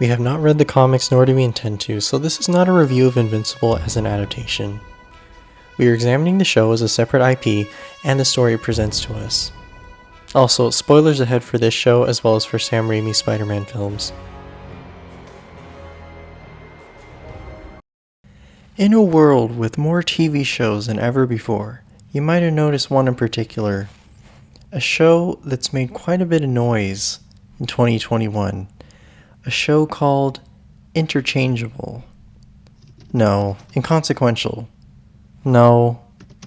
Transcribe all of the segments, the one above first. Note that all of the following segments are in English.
We have not read the comics nor do we intend to, so this is not a review of Invincible as an adaptation. We are examining the show as a separate IP and the story it presents to us. Also, spoilers ahead for this show as well as for Sam Raimi's Spider-Man films. In a world with more TV shows than ever before, you might have noticed one in particular. A show that's made quite a bit of noise in 2021. A show called Interchangeable. No, Inconsequential. No,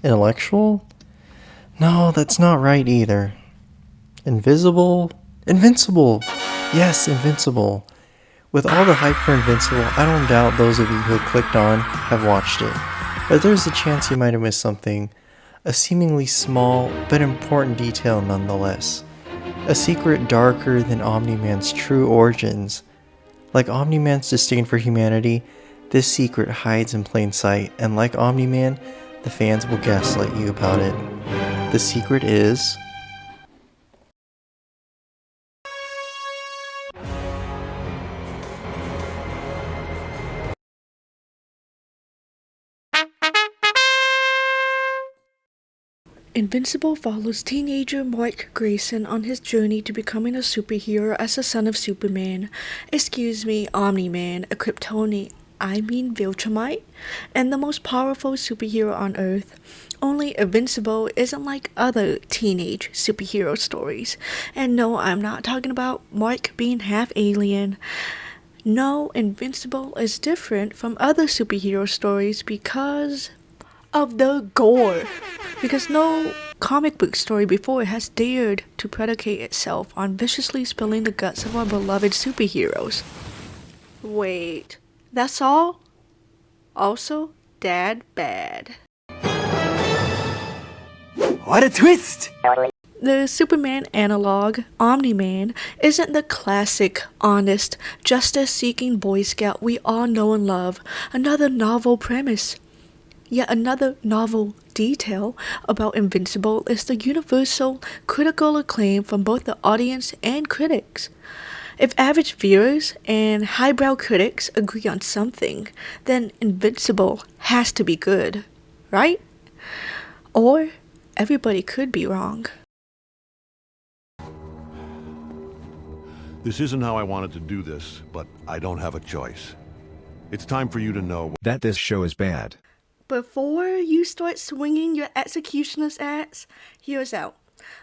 Intellectual? No, that's not right either. Invincible? Yes, Invincible. With all the hype for Invincible, I don't doubt those of you who have clicked on have watched it. But there's a chance you might have missed something. A seemingly small but important detail nonetheless. A secret darker than Omni-Man's true origins. Like Omni-Man's disdain for humanity, this secret hides in plain sight, and like Omni-Man, the fans will gaslight you about it. The secret is... Invincible follows teenager Mark Grayson on his journey to becoming a superhero as the son of Superman, Omni-Man, a Viltrumite, and the most powerful superhero on Earth. Only Invincible isn't like other teenage superhero stories. And no, I'm not talking about Mark being half alien. No, Invincible is different from other superhero stories because of the gore. Because no comic book story before has dared to predicate itself on viciously spilling the guts of our beloved superheroes. Wait, that's all? Also, Dad bad. What a twist! The Superman analog, Omni-Man, isn't the classic, honest, justice-seeking Boy Scout we all know and love. Another novel premise. Yet another novel detail about Invincible is the universal critical acclaim from both the audience and critics. If average viewers and highbrow critics agree on something, then Invincible has to be good, right? Or everybody could be wrong. This isn't how I wanted to do this, but I don't have a choice. It's time for you to know that this show is bad. Before you start swinging your executioner's axe, here's out.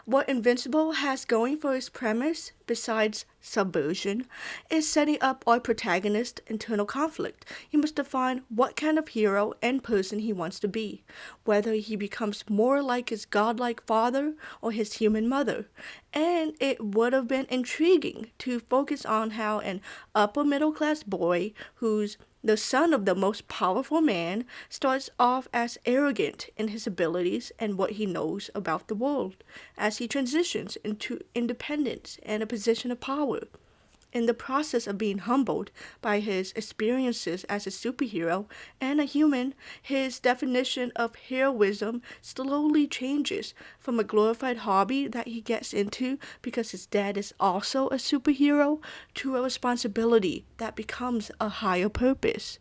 What Invincible has going for its premise, besides subversion, is setting up our protagonist's internal conflict. He must define what kind of hero and person he wants to be, whether he becomes more like his godlike father or his human mother. And it would have been intriguing to focus on how an upper middle class boy who's the son of the most powerful man starts off as arrogant in his abilities and what he knows about the world, as he transitions into independence and a position of power. In the process of being humbled by his experiences as a superhero and a human, his definition of heroism slowly changes from a glorified hobby that he gets into because his dad is also a superhero to a responsibility that becomes a higher purpose.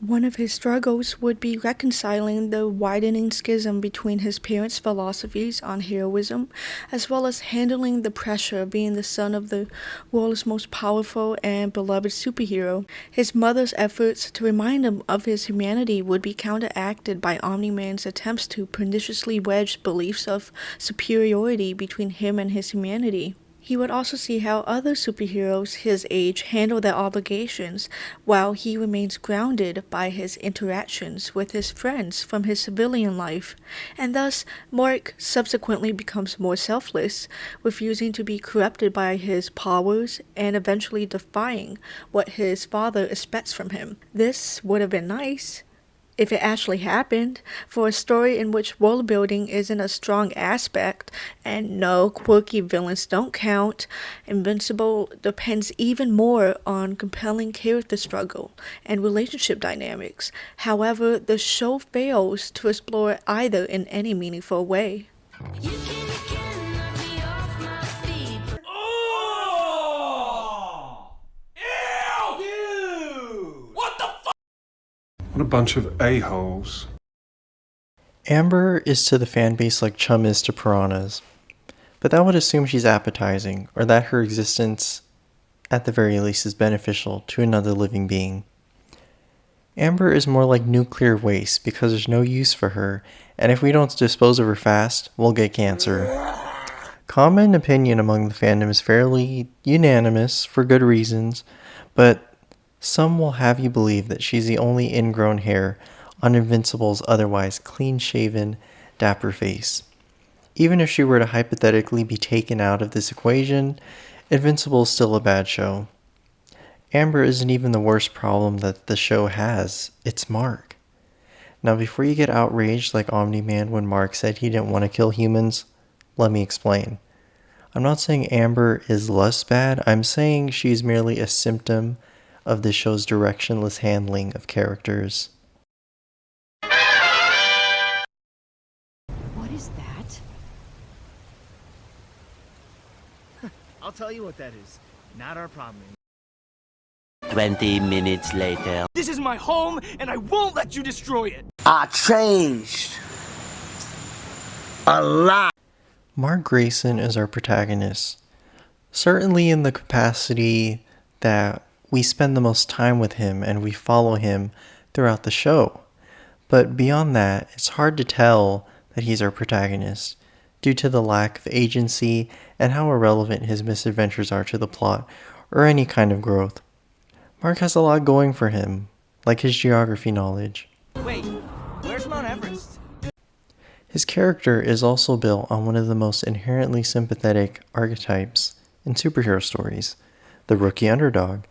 One of his struggles would be reconciling the widening schism between his parents' philosophies on heroism, as well as handling the pressure of being the son of the world's most powerful and beloved superhero. His mother's efforts to remind him of his humanity would be counteracted by Omni-Man's attempts to perniciously wedge beliefs of superiority between him and his humanity. He would also see how other superheroes his age handle their obligations, while he remains grounded by his interactions with his friends from his civilian life, and thus Mark subsequently becomes more selfless, refusing to be corrupted by his powers and eventually defying what his father expects from him. This would have been nice if it actually happened, for a story in which world building isn't a strong aspect, and no, quirky villains don't count. Invincible depends even more on compelling character struggle and relationship dynamics. However, the show fails to explore either in any meaningful way. What a bunch of a-holes. Amber is to the fanbase like chum is to piranhas, but that would assume she's appetizing, or that her existence, at the very least, is beneficial to another living being. Amber is more like nuclear waste because there's no use for her, and if we don't dispose of her fast, we'll get cancer. Common opinion among the fandom is fairly unanimous for good reasons, but some will have you believe that she's the only ingrown hair on Invincible's otherwise clean-shaven, dapper face. Even if she were to hypothetically be taken out of this equation, Invincible is still a bad show. Amber isn't even the worst problem that the show has, it's Mark. Now before you get outraged like Omni-Man when Mark said he didn't want to kill humans, let me explain. I'm not saying Amber is less bad, I'm saying she's merely a symptom of the show's directionless handling of characters. What is that? I'll tell you what that is. Not our problem. 20 minutes later. This is my home, and I won't let you destroy it. I changed a lot. Mark Grayson is our protagonist, certainly in the capacity that we spend the most time with him and we follow him throughout the show. But beyond that, it's hard to tell that he's our protagonist due to the lack of agency and how irrelevant his misadventures are to the plot or any kind of growth. Mark has a lot going for him, like his geography knowledge. Wait, where's Mount Everest? His character is also built on one of the most inherently sympathetic archetypes in superhero stories, the rookie underdog,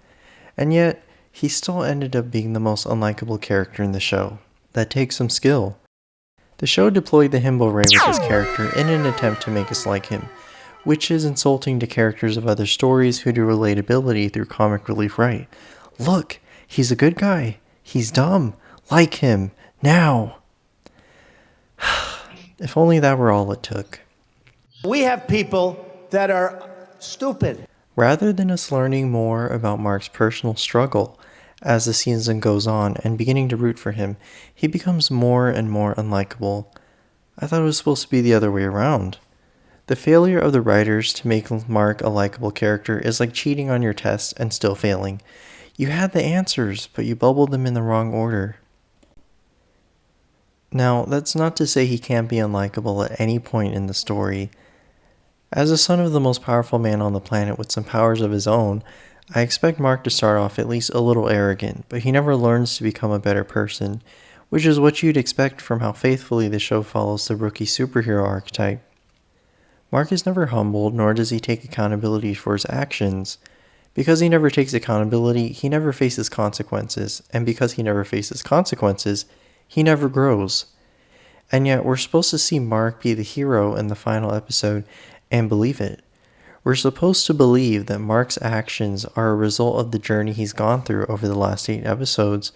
and yet he still ended up being the most unlikable character in the show. That takes some skill. The show deployed the himbo ray with his character in an attempt to make us like him, which is insulting to characters of other stories who do relatability through comic relief right. Look, he's a good guy. He's dumb. Like him. Now. If only that were all it took. We have people that are stupid. Rather than us learning more about Mark's personal struggle as the season goes on and beginning to root for him, he becomes more and more unlikable. I thought it was supposed to be the other way around. The failure of the writers to make Mark a likable character is like cheating on your test and still failing. You had the answers, but you bubbled them in the wrong order. Now, that's not to say he can't be unlikable at any point in the story. As the son of the most powerful man on the planet with some powers of his own, I expect Mark to start off at least a little arrogant, but he never learns to become a better person, which is what you'd expect from how faithfully the show follows the rookie superhero archetype. Mark is never humbled, nor does he take accountability for his actions. Because he never takes accountability, he never faces consequences, and because he never faces consequences, he never grows. And yet, we're supposed to see Mark be the hero in the final episode and believe it. We're supposed to believe that Mark's actions are a result of the journey he's gone through over the last 8 episodes,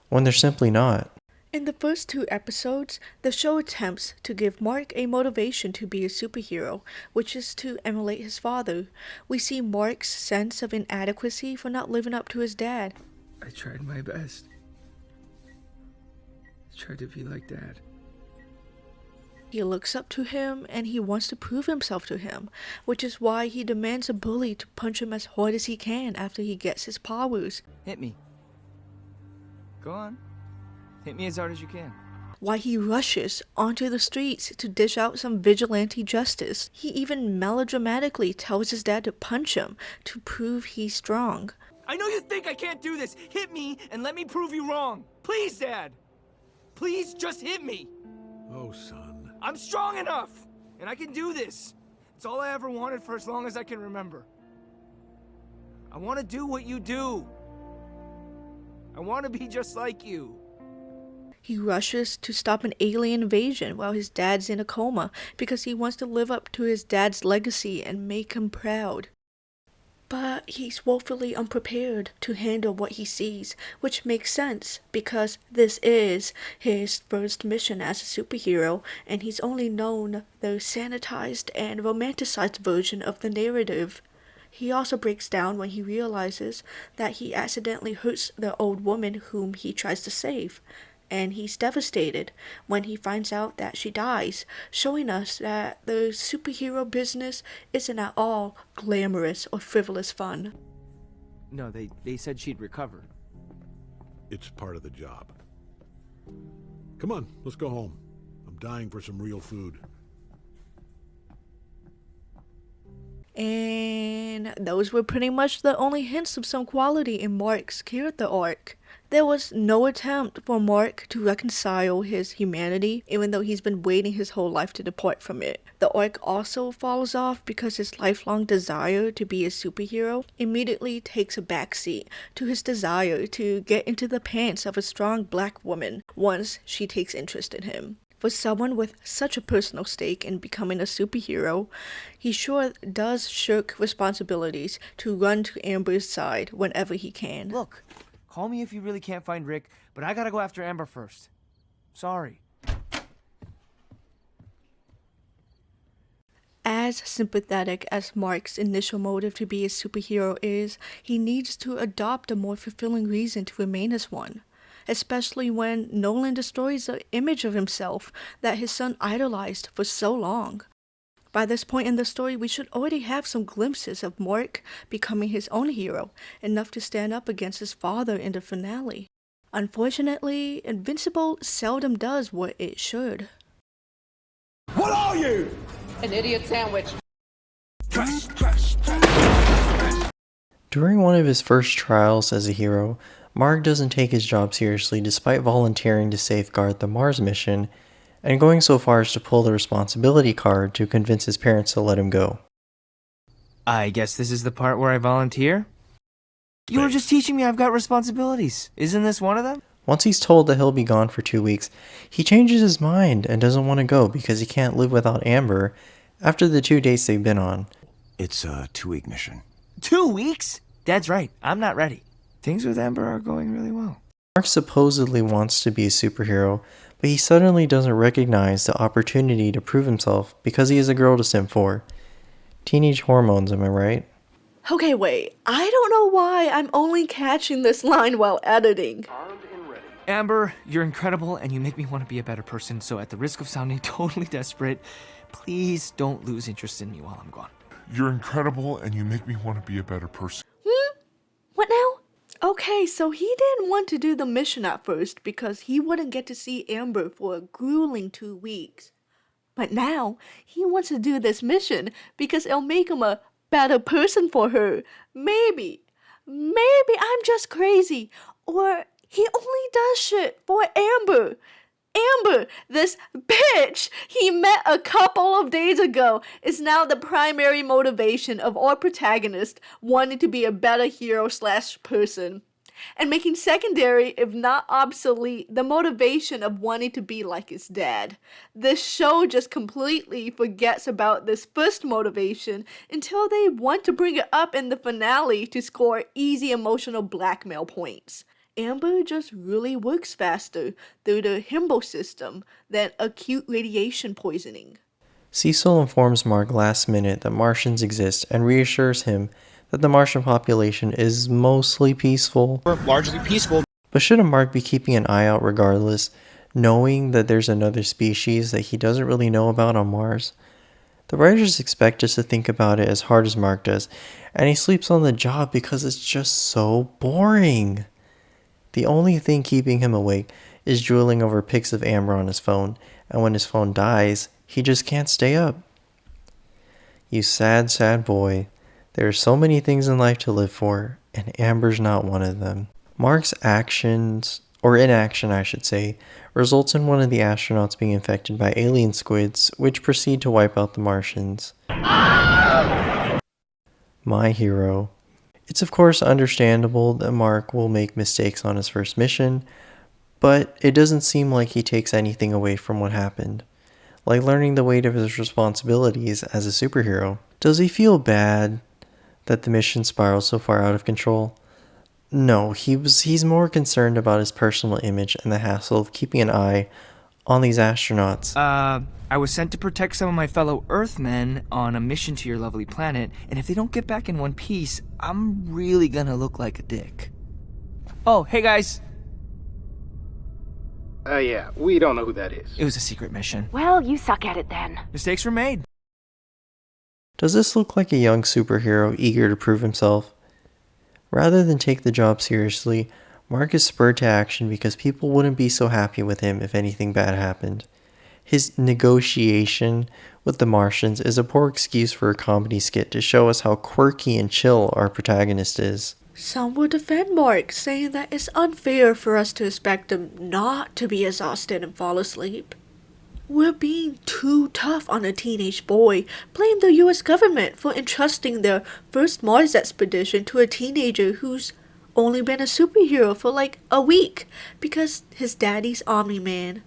when they're simply not. In the first 2 episodes, the show attempts to give Mark a motivation to be a superhero, which is to emulate his father. We see Mark's sense of inadequacy for not living up to his dad. I tried my best. I tried to be like Dad. He looks up to him and he wants to prove himself to him, which is why he demands a bully to punch him as hard as he can after he gets his powers. Hit me. Go on. Hit me as hard as you can. Why he rushes onto the streets to dish out some vigilante justice. He even melodramatically tells his dad to punch him to prove he's strong. I know you think I can't do this. Hit me and let me prove you wrong. Please, Dad. Please just hit me. Oh, son. I'm strong enough, and I can do this. It's all I ever wanted for as long as I can remember. I want to do what you do. I want to be just like you. He rushes to stop an alien invasion while his dad's in a coma because he wants to live up to his dad's legacy and make him proud. But he's woefully unprepared to handle what he sees, which makes sense because this is his first mission as a superhero, and he's only known the sanitized and romanticized version of the narrative. He also breaks down when he realizes that he accidentally hurts the old woman whom he tries to save. And he's devastated when he finds out that she dies, showing us that the superhero business isn't at all glamorous or frivolous fun. No, they said she'd recover. It's part of the job. Come on, let's go home. I'm dying for some real food. And those were pretty much the only hints of some quality in Mark's character arc. There was no attempt for Mark to reconcile his humanity, even though he's been waiting his whole life to depart from it. The arc also falls off because his lifelong desire to be a superhero immediately takes a backseat to his desire to get into the pants of a strong black woman once she takes interest in him. For someone with such a personal stake in becoming a superhero, he sure does shirk responsibilities to run to Amber's side whenever he can. Look, call me if you really can't find Rick, but I gotta go after Amber first. Sorry. As sympathetic as Mark's initial motive to be a superhero is, he needs to adopt a more fulfilling reason to remain as one. Especially when Nolan destroys the image of himself that his son idolized for so long. By this point in the story, we should already have some glimpses of Mark becoming his own hero, enough to stand up against his father in the finale. Unfortunately, Invincible seldom does what it should. What are you? An idiot sandwich. During one of his first trials as a hero, Mark doesn't take his job seriously despite volunteering to safeguard the Mars mission and going so far as to pull the responsibility card to convince his parents to let him go. I guess this is the part where I volunteer? You were just teaching me I've got responsibilities. Isn't this one of them? Once he's told that he'll be gone for 2 weeks, he changes his mind and doesn't want to go because he can't live without Amber after the 2 dates they've been on. It's a 2-week mission. 2 weeks? Dad's right. I'm not ready. Things with Amber are going really well. Mark supposedly wants to be a superhero, but he suddenly doesn't recognize the opportunity to prove himself because he has a girl to simp for. Teenage hormones, am I right? Okay, wait. I don't know why I'm only catching this line while editing. Amber, you're incredible and you make me want to be a better person, so at the risk of sounding totally desperate, please don't lose interest in me while I'm gone. You're incredible and you make me want to be a better person. What now? Okay, so he didn't want to do the mission at first because he wouldn't get to see Amber for a grueling 2 weeks. But now, he wants to do this mission because it'll make him a better person for her. Maybe I'm just crazy. Or he only does shit for Amber. Amber, this bitch he met a couple of days ago, is now the primary motivation of our protagonist wanting to be a better hero/person. And making secondary, if not obsolete, the motivation of wanting to be like his dad. This show just completely forgets about this first motivation until they want to bring it up in the finale to score easy emotional blackmail points. Amber just really works faster through the himbo system than acute radiation poisoning. Cecil informs Mark last minute that Martians exist and reassures him that the Martian population is mostly peaceful. Largely peaceful. But shouldn't Mark be keeping an eye out regardless, knowing that there's another species that he doesn't really know about on Mars? The writers expect us to think about it as hard as Mark does, and he sleeps on the job because it's just so boring. The only thing keeping him awake is drooling over pics of Amber on his phone, and when his phone dies, he just can't stay up. You sad, sad boy. There are so many things in life to live for, and Amber's not one of them. Mark's actions, or inaction I should say, results in one of the astronauts being infected by alien squids, which proceed to wipe out the Martians. My hero. It's of course understandable that Mark will make mistakes on his first mission, but it doesn't seem like he takes anything away from what happened. Like learning the weight of his responsibilities as a superhero. Does he feel bad that the mission spiraled so far out of control? No, he's more concerned about his personal image and the hassle of keeping an eye on these astronauts? I was sent to protect some of my fellow Earthmen on a mission to your lovely planet, and if they don't get back in one piece, I'm really gonna look like a dick. Oh, hey guys! Yeah, we don't know who that is. It was a secret mission. Well, you suck at it then. Mistakes were made. Does this look like a young superhero eager to prove himself? Rather than take the job seriously, Mark is spurred to action because people wouldn't be so happy with him if anything bad happened. His negotiation with the Martians is a poor excuse for a comedy skit to show us how quirky and chill our protagonist is. Some will defend Mark, saying that it's unfair for us to expect him not to be exhausted and fall asleep. We're being too tough on a teenage boy. Blame the US government for entrusting their first Mars expedition to a teenager who's only been a superhero for like a week because his daddy's Omni-Man.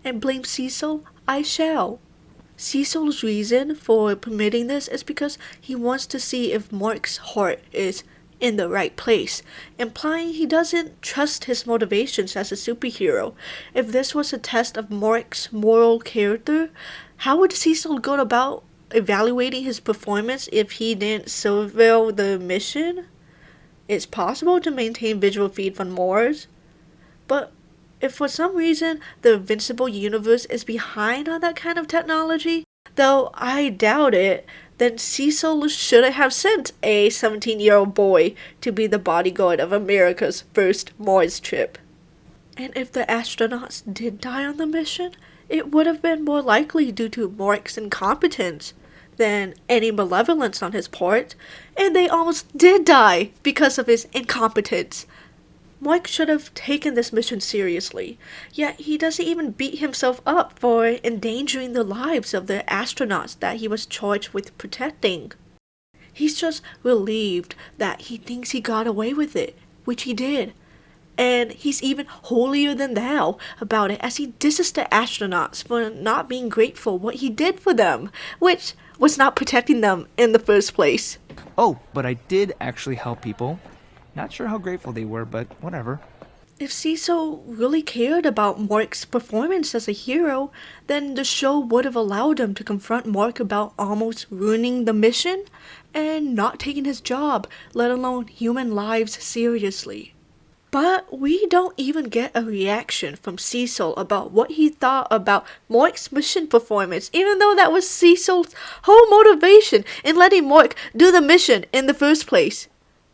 And blame Cecil? I shall. Cecil's reason for permitting this is because he wants to see if Mark's heart is in the right place, implying he doesn't trust his motivations as a superhero. If this was a test of Mark's moral character, how would Cecil go about evaluating his performance if he didn't surveil the mission? It's possible to maintain visual feed from Mars, but if for some reason the Invincible universe is behind on that kind of technology, though I doubt it, then Cecil shouldn't have sent a 17-year-old boy to be the bodyguard of America's first Mars trip. And if the astronauts did die on the mission, it would have been more likely due to Mark's incompetence than any malevolence on his part, and they almost did die because of his incompetence. Mark should have taken this mission seriously, yet he doesn't even beat himself up for endangering the lives of the astronauts that he was charged with protecting. He's just relieved that he thinks he got away with it, which he did. And he's even holier than thou about it as he disses the astronauts for not being grateful what he did for them, which was not protecting them in the first place. Oh, but I did actually help people. Not sure how grateful they were, but whatever. If Cecil really cared about Mark's performance as a hero, then the show would have allowed him to confront Mark about almost ruining the mission and not taking his job, let alone human lives, seriously. But we don't even get a reaction from Cecil about what he thought about Mark's mission performance, even though that was Cecil's whole motivation in letting Mark do the mission in the first place.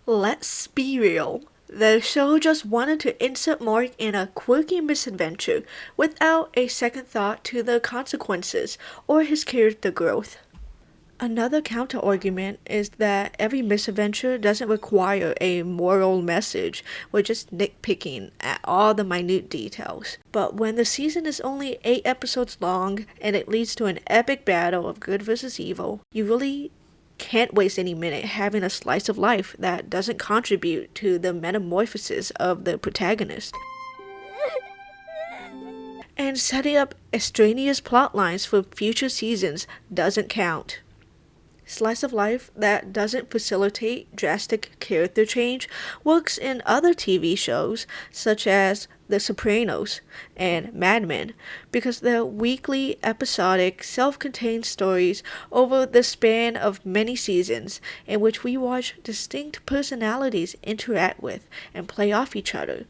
Let's be real. The show just wanted to insert Mark in a quirky misadventure without a second thought to the consequences or his character growth. Another counter-argument is that every misadventure doesn't require a moral message. We're just nitpicking at all the minute details. But when the season is only 8 episodes long and it leads to an epic battle of good versus evil, you really can't waste any minute having a slice of life that doesn't contribute to the metamorphosis of the protagonist. And setting up extraneous plot lines for future seasons doesn't count. Slice of life that doesn't facilitate drastic character change works in other TV shows such as The Sopranos and Mad Men because they're weekly, episodic, self-contained stories over the span of many seasons in which we watch distinct personalities interact with and play off each other.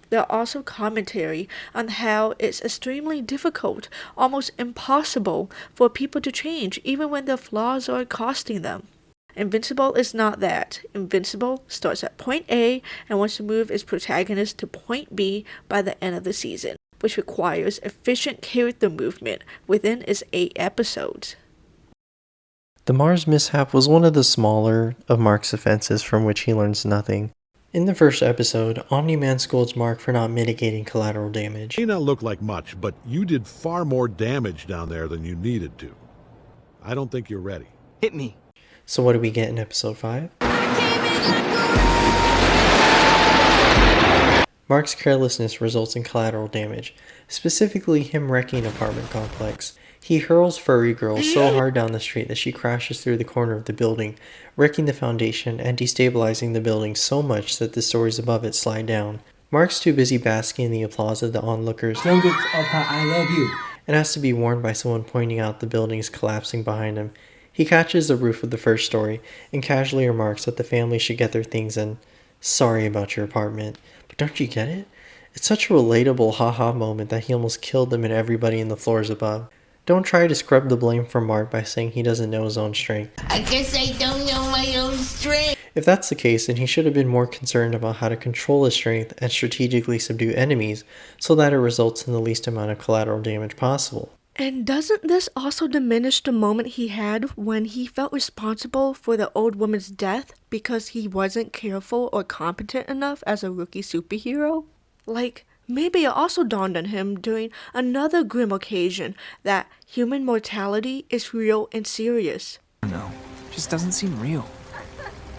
There are also commentary on how it's extremely difficult, almost impossible, for people to change even when their flaws are costing them. Invincible is not that. Invincible starts at point A and wants to move its protagonist to point B by the end of the season, which requires efficient character movement within its 8 episodes. The Mars mishap was one of the smaller of Mark's offenses from which he learns nothing. In the first episode, Omni-Man scolds Mark for not mitigating collateral damage. It may not look like much, but you did far more damage down there than you needed to. I don't think you're ready. Hit me. So what do we get in episode 5? Mark's carelessness results in collateral damage, specifically him wrecking an apartment complex. He hurls Furry Girl so hard down the street that she crashes through the corner of the building, wrecking the foundation and destabilizing the building so much that the stories above it slide down. Mark's too busy basking in the applause of the onlookers I love you. and has to be warned by someone pointing out the buildings collapsing behind him. He catches the roof of the first story and casually remarks that the family should get their things in. Sorry about your apartment, but don't you get it? It's such a relatable haha moment that he almost killed them and everybody in the floors above. Don't try to scrub the blame from Mark by saying he doesn't know his own strength. I guess I don't know my own strength. If that's the case, then he should have been more concerned about how to control his strength and strategically subdue enemies so that it results in the least amount of collateral damage possible. And doesn't this also diminish the moment he had when he felt responsible for the old woman's death because he wasn't careful or competent enough as a rookie superhero? Like, maybe it also dawned on him during another grim occasion that human mortality is real and serious. No, just doesn't seem real.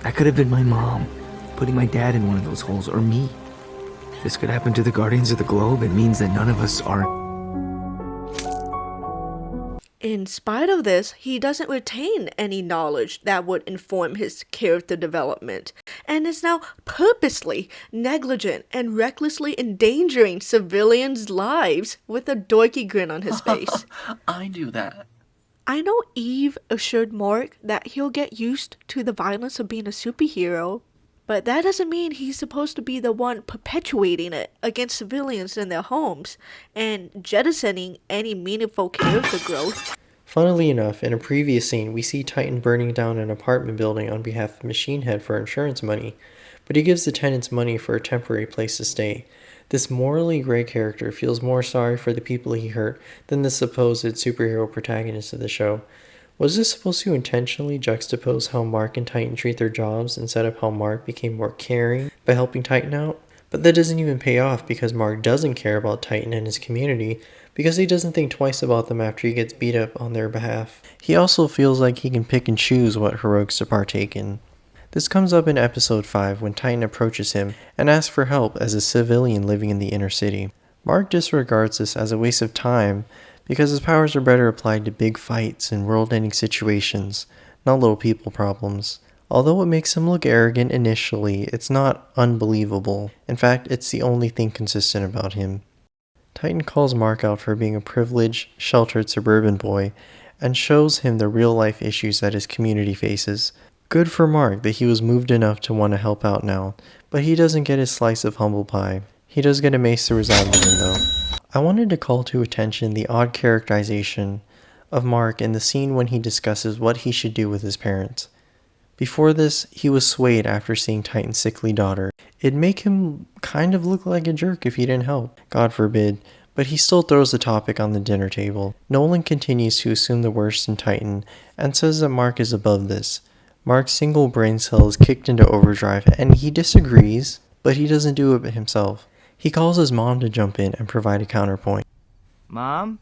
That could have been my mom, putting my dad in one of those holes, or me. This could happen to the Guardians of the Globe. It means that none of us are... In spite of this, he doesn't retain any knowledge that would inform his character development, and is now purposely negligent and recklessly endangering civilians' lives with a dorky grin on his face. I do that. I know Eve assured Mark that he'll get used to the violence of being a superhero, but that doesn't mean he's supposed to be the one perpetuating it against civilians in their homes and jettisoning any meaningful character growth. Funnily enough, in a previous scene, we see Titan burning down an apartment building on behalf of Machine Head for insurance money, but he gives the tenants money for a temporary place to stay. This morally gray character feels more sorry for the people he hurt than the supposed superhero protagonist of the show. Was this supposed to intentionally juxtapose how Mark and Titan treat their jobs and set up how Mark became more caring by helping Titan out? But that doesn't even pay off because Mark doesn't care about Titan and his community because he doesn't think twice about them after he gets beat up on their behalf. He also feels like he can pick and choose what heroics to partake in. This comes up in episode 5 when Titan approaches him and asks for help as a civilian living in the inner city. Mark disregards this as a waste of time because his powers are better applied to big fights and world-ending situations, not little people problems. Although it makes him look arrogant initially, it's not unbelievable. In fact, it's the only thing consistent about him. Titan calls Mark out for being a privileged, sheltered suburban boy and shows him the real-life issues that his community faces. Good for Mark that he was moved enough to want to help out now, but he doesn't get his slice of humble pie. He does get a mace to resign with him though. I wanted to call to attention the odd characterization of Mark in the scene when he discusses what he should do with his parents. Before this, he was swayed after seeing Titan's sickly daughter. It'd make him kind of look like a jerk if he didn't help, God forbid, but he still throws the topic on the dinner table. Nolan continues to assume the worst in Titan and says that Mark is above this. Mark's single brain cell is kicked into overdrive and he disagrees, but he doesn't do it himself. He calls his mom to jump in and provide a counterpoint. Mom?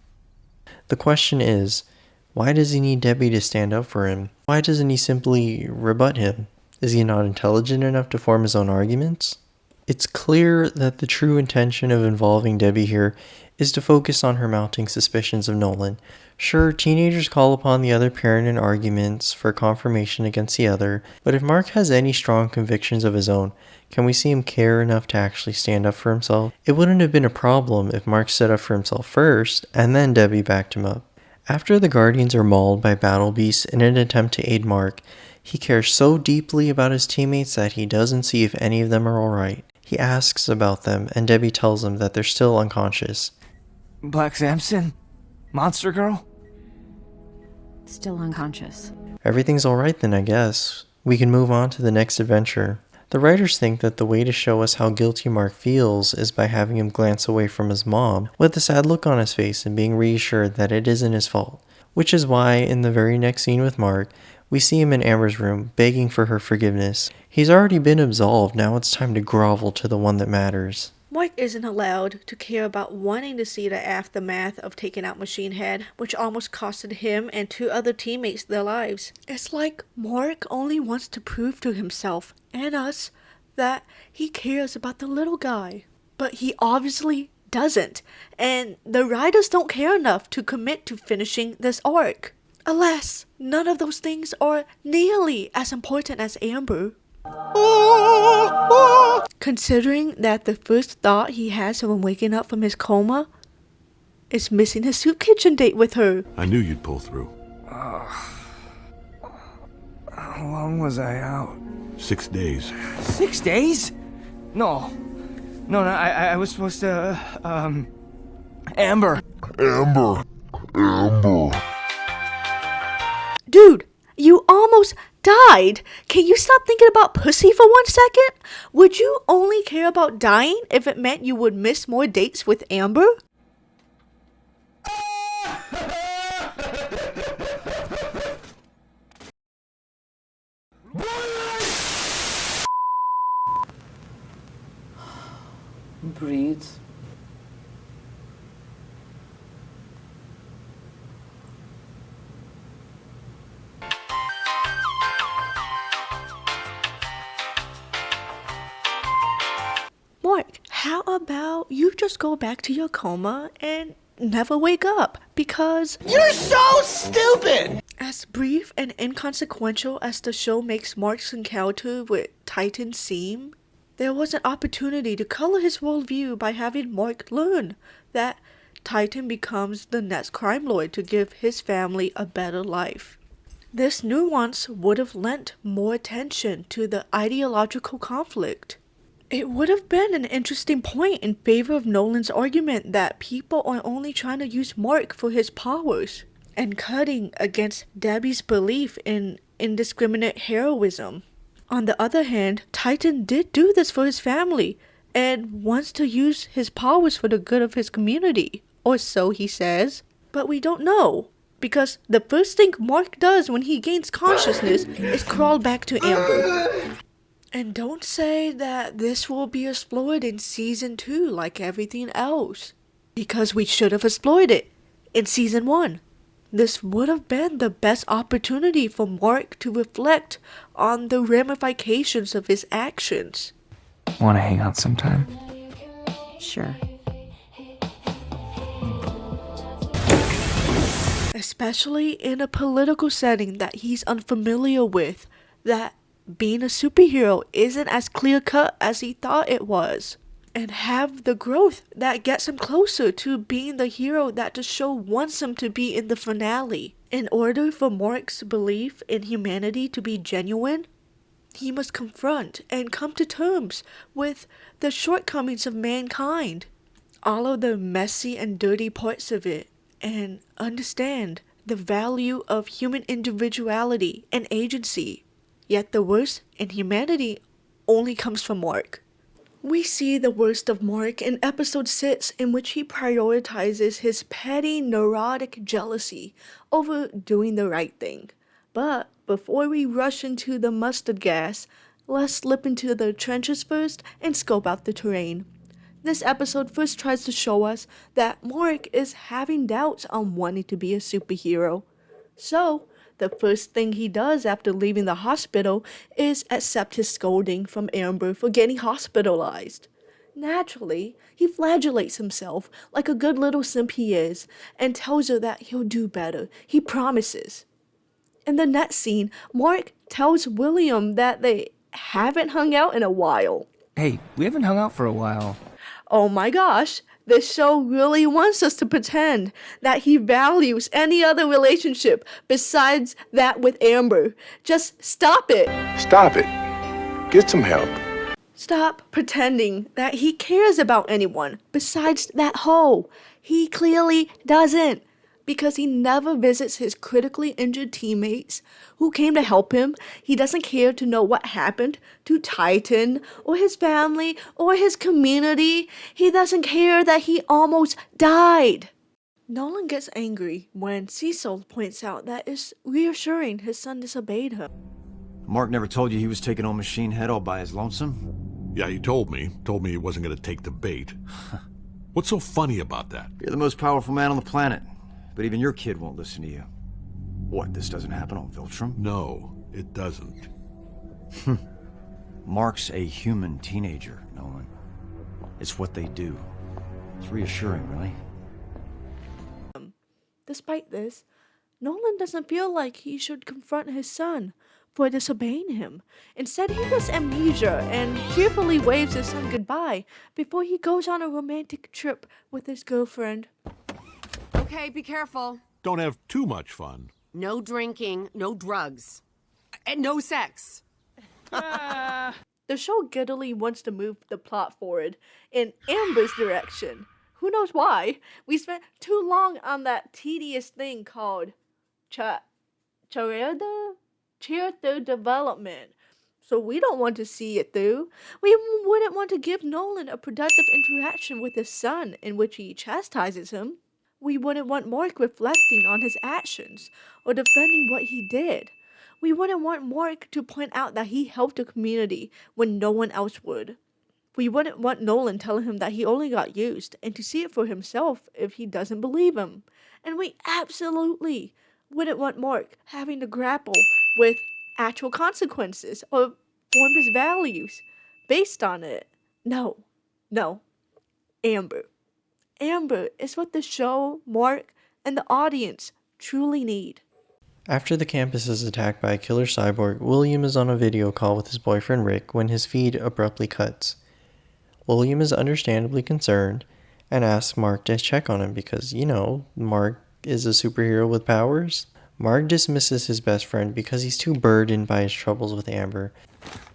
The question is, why does he need Debbie to stand up for him? Why doesn't he simply rebut him? Is he not intelligent enough to form his own arguments? It's clear that the true intention of involving Debbie here is to focus on her mounting suspicions of Nolan. Sure, teenagers call upon the other parent in arguments for confirmation against the other, but if Mark has any strong convictions of his own, can we see him care enough to actually stand up for himself? It wouldn't have been a problem if Mark stood up for himself first, and then Debbie backed him up. After the Guardians are mauled by battle beasts in an attempt to aid Mark, he cares so deeply about his teammates that he doesn't see if any of them are alright. He asks about them, and Debbie tells him that they're still unconscious. Black Samson? Monster Girl? Still unconscious. Everything's alright then, I guess. We can move on to the next adventure. The writers think that the way to show us how guilty Mark feels is by having him glance away from his mom with a sad look on his face and being reassured that it isn't his fault. Which is why, in the very next scene with Mark, we see him in Amber's room, begging for her forgiveness. He's already been absolved, now it's time to grovel to the one that matters. Mark isn't allowed to care about wanting to see the aftermath of taking out Machine Head, which almost costed him and 2 other teammates their lives. It's like Mark only wants to prove to himself and us that he cares about the little guy. But he obviously doesn't, and the writers don't care enough to commit to finishing this arc. Alas, none of those things are nearly as important as Amber. Considering that the first thought he has when waking up from his coma is missing his soup kitchen date with her. I knew you'd pull through. How long was I out? 6 days. 6 days? No, I was supposed to, Amber. Dude, you almost died. Can you stop thinking about pussy for 1 second? Would you only care about dying if it meant you would miss more dates with Amber? Breathe. Mark, how about you just go back to your coma and never wake up? Because You're so stupid! as brief and inconsequential as the show makes Mark's encounter with Titan seem, there was an opportunity to color his worldview by having Mark learn that Titan becomes the next crime lord to give his family a better life. This nuance would have lent more attention to the ideological conflict. It would have been an interesting point in favor of Nolan's argument that people are only trying to use Mark for his powers, and cutting against Debbie's belief in indiscriminate heroism. On the other hand, Titan did do this for his family, and wants to use his powers for the good of his community, or so he says. But we don't know, because the first thing Mark does when he gains consciousness is crawl back to Amber. And don't say that this will be explored in Season 2 like everything else, because we should have explored it in Season 1. This would have been the best opportunity for Mark to reflect on the ramifications of his actions. Want to hang out sometime? Sure. Especially in a political setting that he's unfamiliar with, that being a superhero isn't as clear-cut as he thought it was, and have the growth that gets him closer to being the hero that the show wants him to be in the finale. In order for Mark's belief in humanity to be genuine, he must confront and come to terms with the shortcomings of mankind, all of the messy and dirty parts of it, and understand the value of human individuality and agency. Yet the worst in humanity only comes from Mark. We see the worst of Mark in episode 6, in which he prioritizes his petty neurotic jealousy over doing the right thing. But before we rush into the mustard gas, let's slip into the trenches first and scope out the terrain. This episode first tries to show us that Mark is having doubts on wanting to be a superhero. So, the first thing he does after leaving the hospital is accept his scolding from Amber for getting hospitalized. Naturally, he flagellates himself like a good little simp he is and tells her that he'll do better. He promises. In the next scene, Mark tells William that they haven't hung out in a while. Hey, we haven't hung out for a while. Oh my gosh, this show really wants us to pretend that he values any other relationship besides that with Amber. Just stop it. Stop it. Get some help. Stop pretending that he cares about anyone besides that hoe. He clearly doesn't, because he never visits his critically injured teammates who came to help him. He doesn't care to know what happened to Titan or his family or his community. He doesn't care that he almost died. Nolan gets angry when Cecil points out that it's reassuring his son disobeyed him. Mark never told you he was taking on Machine Head all by his lonesome? Yeah, he told me. Told me he wasn't going to take the bait. What's so funny about that? You're the most powerful man on the planet, but even your kid won't listen to you. What, this doesn't happen on Viltrum? No, it doesn't. Mark's a human teenager, Nolan. It's what they do. It's reassuring, really. Despite this, Nolan doesn't feel like he should confront his son, for disobeying him. Instead, he gets amnesia and cheerfully waves his son goodbye before he goes on a romantic trip with his girlfriend. Okay, be careful. Don't have too much fun. No drinking, no drugs, and no sex. The show giddily wants to move the plot forward in Amber's direction. Who knows why? We spent too long on that tedious thing called character development. So we don't want to see it through. We wouldn't want to give Nolan a productive interaction with his son in which he chastises him. We wouldn't want Mark reflecting on his actions or defending what he did. We wouldn't want Mark to point out that he helped the community when no one else would. We wouldn't want Nolan telling him that he only got used and to see it for himself if he doesn't believe him. And we absolutely wouldn't want Mark having to grapple with actual consequences or form his values based on it. No. Amber. Amber is what the show, Mark, and the audience truly need. After the campus is attacked by a killer cyborg, William is on a video call with his boyfriend Rick when his feed abruptly cuts. William is understandably concerned and asks Mark to check on him because, Mark is a superhero with powers. Mark dismisses his best friend because he's too burdened by his troubles with Amber.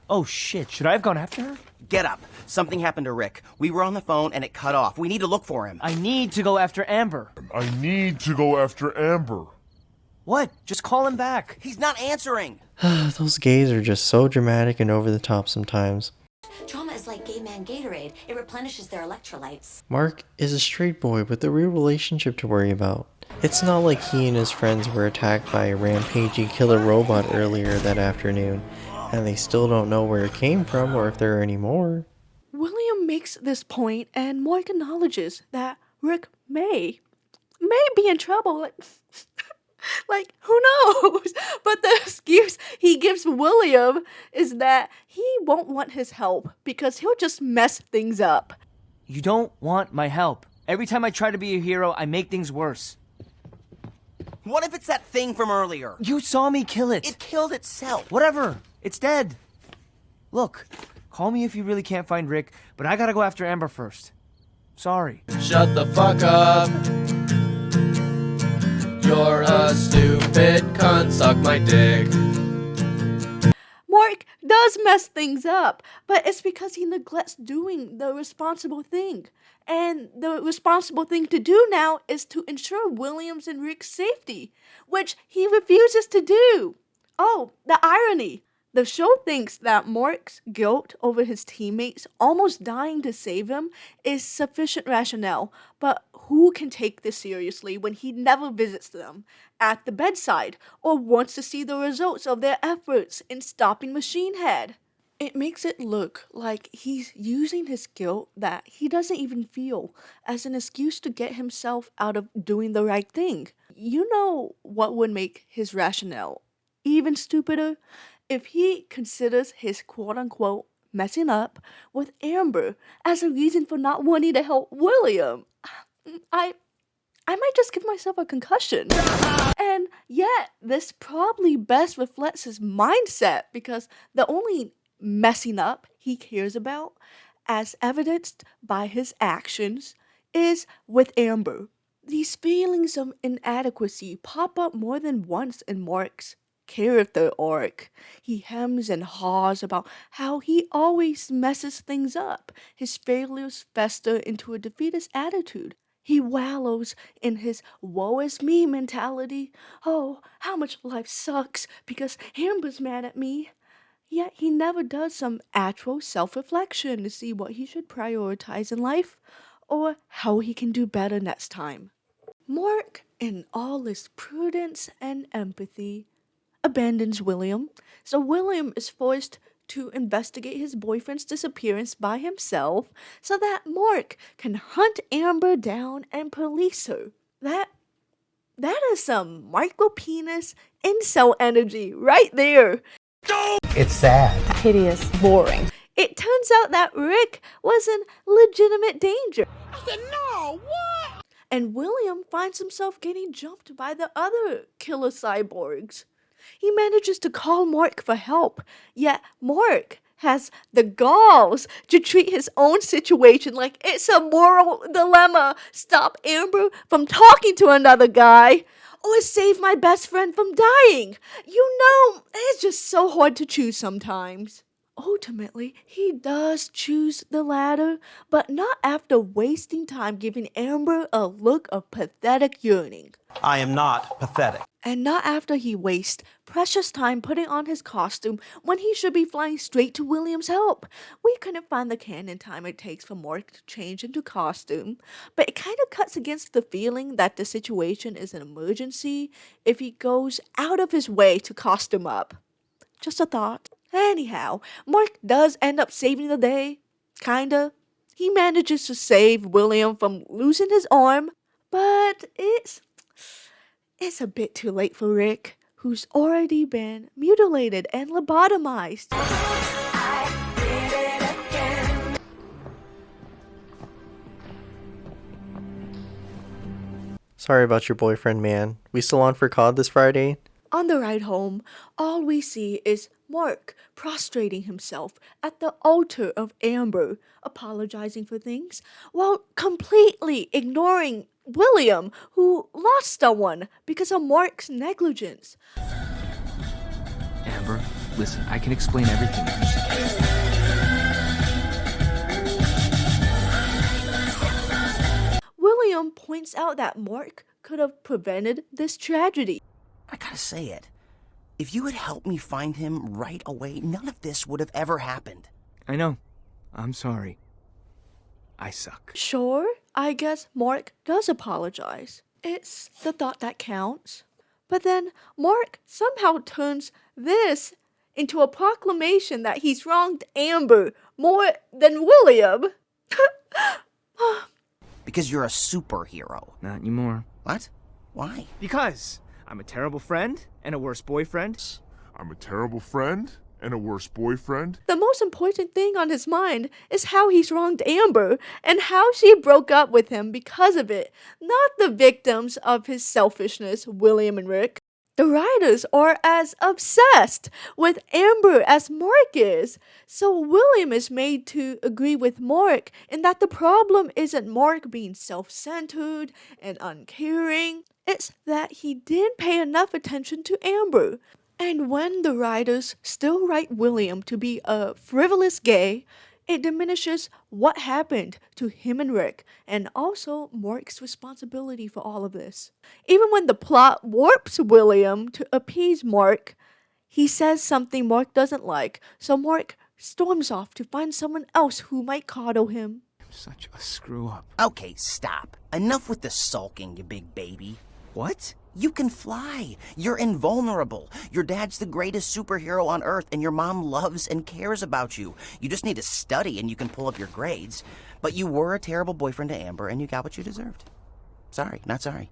Oh shit, should I have gone after her? Get up. Something happened to Rick. We were on the phone and it cut off. We need to look for him. I need to go after Amber. What? Just call him back. He's not answering. Those gays are just so dramatic and over the top sometimes. Trauma is like gay man Gatorade. It replenishes their electrolytes. Mark is a straight boy with a real relationship to worry about. It's not like he and his friends were attacked by a rampaging killer robot earlier that afternoon, and they still don't know where it came from or if there are any more. William makes this point, and Mark acknowledges that Rick may be in trouble. Like, who knows? But the excuse he gives William is that he won't want his help because he'll just mess things up. You don't want my help. Every time I try to be a hero, I make things worse. What if it's that thing from earlier? You saw me kill it. It killed itself. Whatever. It's dead. Look, call me if you really can't find Rick, but I gotta go after Amber first. Sorry. Shut the fuck up. You're a stupid cunt, suck my dick. Mark does mess things up, but it's because he neglects doing the responsible thing. And the responsible thing to do now is to ensure William's and Rick's safety, which he refuses to do. Oh, the irony. The show thinks that Mark's guilt over his teammates almost dying to save him is sufficient rationale, but who can take this seriously when he never visits them at the bedside or wants to see the results of their efforts in stopping Machine Head? It makes it look like he's using his guilt that he doesn't even feel as an excuse to get himself out of doing the right thing. You know what would make his rationale even stupider? If he considers his quote-unquote messing up with Amber as a reason for not wanting to help William, I might just give myself a concussion. And yet, this probably best reflects his mindset because the only messing up he cares about, as evidenced by his actions, is with Amber. These feelings of inadequacy pop up more than once in Mark's character arc. He hems and haws about how he always messes things up. His failures fester into a defeatist attitude. He wallows in his woe is me mentality. Oh, how much life sucks because Amber's mad at me. Yet he never does some actual self-reflection to see what he should prioritize in life or how he can do better next time. Mark, in all his prudence and empathy, abandons William, so William is forced to investigate his boyfriend's disappearance by himself so that Mark can hunt Amber down and police her. That is some micro-penis incel energy right there. It's sad. Hideous. Boring. It turns out that Rick was in legitimate danger. I said, no, what? And William finds himself getting jumped by the other killer cyborgs. He manages to call Mark for help, yet Mark has the galls to treat his own situation like it's a moral dilemma. Stop Amber from talking to another guy, or save my best friend from dying. You know, it's just so hard to choose sometimes. Ultimately, he does choose the latter, but not after wasting time giving Amber a look of pathetic yearning. I am not pathetic. And not after he wastes precious time putting on his costume when he should be flying straight to William's help. We couldn't find the canon time it takes for Mark to change into costume, but it kind of cuts against the feeling that the situation is an emergency if he goes out of his way to costume up. Just a thought. Anyhow, Mark does end up saving the day. Kinda. He manages to save William from losing his arm, but it's a bit too late for Rick, who's already been mutilated and lobotomized. Sorry about your boyfriend, man. We still on for COD this Friday? On the ride home, all we see is Mark prostrating himself at the altar of Amber, apologizing for things, while completely ignoring William, who lost someone because of Mark's negligence. Amber, listen, I can explain everything. William points out that Mark could have prevented this tragedy. I gotta say it. If you had helped me find him right away, none of this would have ever happened. I know. I'm sorry. I suck. Sure, I guess Mark does apologize. It's the thought that counts. But then Mark somehow turns this into a proclamation that he's wronged Amber more than William. Because you're a superhero. Not anymore. What? Why? Because I'm a terrible friend and a worse boyfriend. I'm a terrible friend and a worse boyfriend. The most important thing on his mind is how he's wronged Amber and how she broke up with him because of it, not the victims of his selfishness, William and Rick. The writers are as obsessed with Amber as Mark is, so William is made to agree with Mark in that the problem isn't Mark being self-centered and uncaring, it's that he didn't pay enough attention to Amber. And when the writers still write William to be a frivolous gay, it diminishes what happened to him and Rick, and also Mark's responsibility for all of this. Even when the plot warps William to appease Mark, he says something Mark doesn't like, so Mark storms off to find someone else who might coddle him. I'm such a screw-up. Okay, stop. Enough with the sulking, you big baby. What? You can fly. You're invulnerable. Your dad's the greatest superhero on Earth, and your mom loves and cares about you. You just need to study, and you can pull up your grades. But you were a terrible boyfriend to Amber, and you got what you deserved. Sorry, not sorry.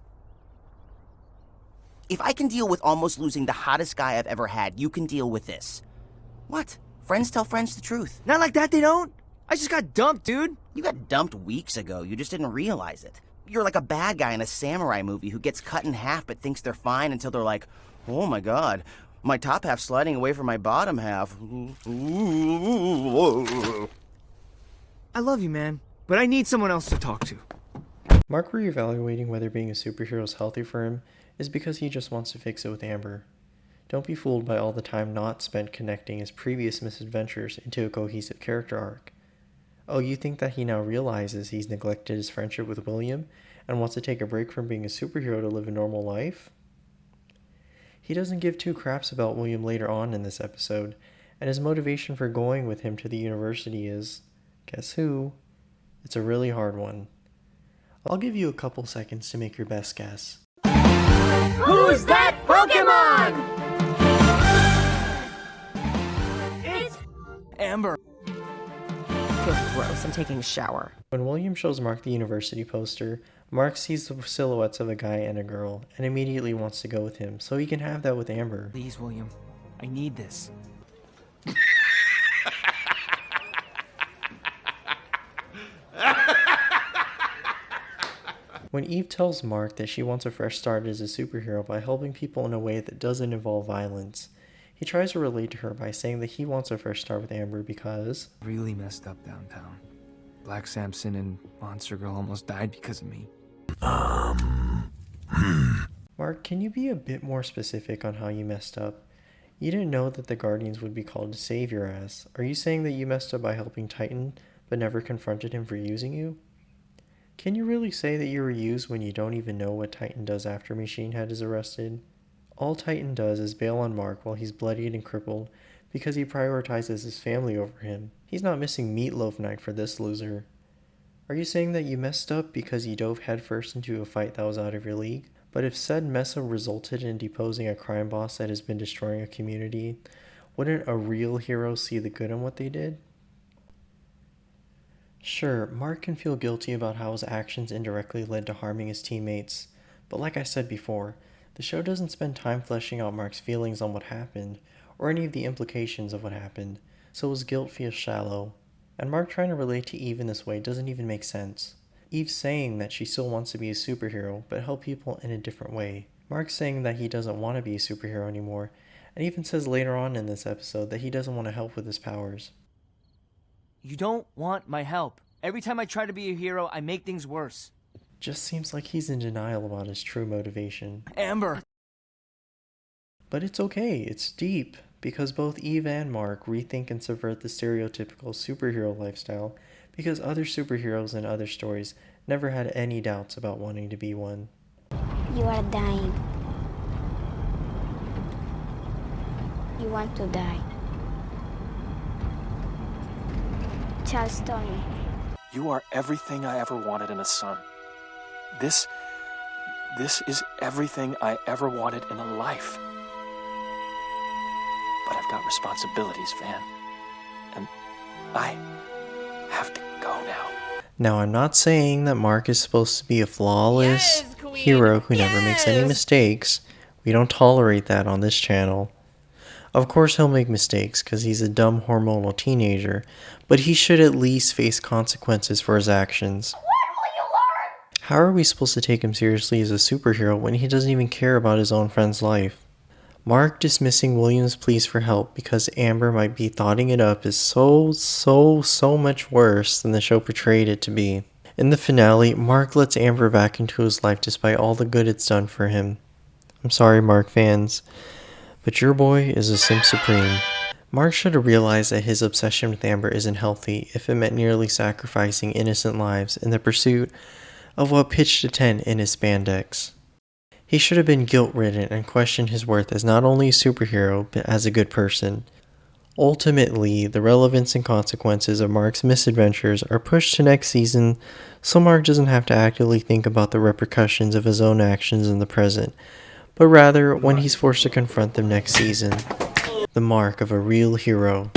If I can deal with almost losing the hottest guy I've ever had, you can deal with this. What? Friends tell friends the truth. Not like that, they don't. I just got dumped, dude. You got dumped weeks ago. You just didn't realize it. You're like a bad guy in a samurai movie who gets cut in half but thinks they're fine until they're like, oh my god, my top half's sliding away from my bottom half. I love you, man, but I need someone else to talk to. Mark reevaluating whether being a superhero is healthy for him is because he just wants to fix it with Amber. Don't be fooled by all the time not spent connecting his previous misadventures into a cohesive character arc. Oh, you think that he now realizes he's neglected his friendship with William and wants to take a break from being a superhero to live a normal life? He doesn't give two craps about William later on in this episode, and his motivation for going with him to the university is, guess who? It's a really hard one. I'll give you a couple seconds to make your best guess. Who's that Pokemon? It's Amber. I feel gross. I'm taking a shower. When William shows Mark the university poster, Mark sees the silhouettes of a guy and a girl and immediately wants to go with him so he can have that with Amber. Please, William. I need this. When Eve tells Mark that she wants a fresh start as a superhero by helping people in a way that doesn't involve violence, he tries to relate to her by saying that he wants a fresh start with Amber because... Really messed up downtown. Black Samson and Monster Girl almost died because of me. Mark, can you be a bit more specific on how you messed up? You didn't know that the Guardians would be called to save your ass. Are you saying that you messed up by helping Titan, but never confronted him for using you? Can you really say that you were used when you don't even know what Titan does after Machine Head is arrested? All Titan does is bail on Mark while he's bloodied and crippled because he prioritizes his family over him. He's not missing Meatloaf Night for this loser. Are you saying that you messed up because you dove headfirst into a fight that was out of your league? But if said mess up resulted in deposing a crime boss that has been destroying a community, wouldn't a real hero see the good in what they did? Sure, Mark can feel guilty about how his actions indirectly led to harming his teammates, but like I said before, the show doesn't spend time fleshing out Mark's feelings on what happened, or any of the implications of what happened, so his guilt feels shallow. And Mark trying to relate to Eve in this way doesn't even make sense. Eve saying that she still wants to be a superhero, but help people in a different way. Mark saying that he doesn't want to be a superhero anymore, and even says later on in this episode that he doesn't want to help with his powers. You don't want my help. Every time I try to be a hero, I make things worse. Just seems like he's in denial about his true motivation. Amber! But it's okay, it's deep, because both Eve and Mark rethink and subvert the stereotypical superhero lifestyle because other superheroes in other stories never had any doubts about wanting to be one. You are dying. You want to die. Charles Tony. You are everything I ever wanted in a son. This is everything I ever wanted in a life. But I've got responsibilities, Van. And I have to go now. Now, I'm not saying that Mark is supposed to be a flawless hero who never makes any mistakes. We don't tolerate that on this channel. Of course he'll make mistakes because he's a dumb hormonal teenager, but he should at least face consequences for his actions. How are we supposed to take him seriously as a superhero when he doesn't even care about his own friend's life? Mark dismissing William's pleas for help because Amber might be thoughting it up is so much worse than the show portrayed it to be. In the finale, Mark lets Amber back into his life despite all the good it's done for him. I'm sorry, Mark fans, but your boy is a simp supreme. Mark should have realized that his obsession with Amber isn't healthy if it meant nearly sacrificing innocent lives in the pursuit of what pitched to 10 in his spandex. He should have been guilt-ridden and questioned his worth as not only a superhero, but as a good person. Ultimately, the relevance and consequences of Mark's misadventures are pushed to next season, so Mark doesn't have to actively think about the repercussions of his own actions in the present, but rather when he's forced to confront them next season. The mark of a real hero.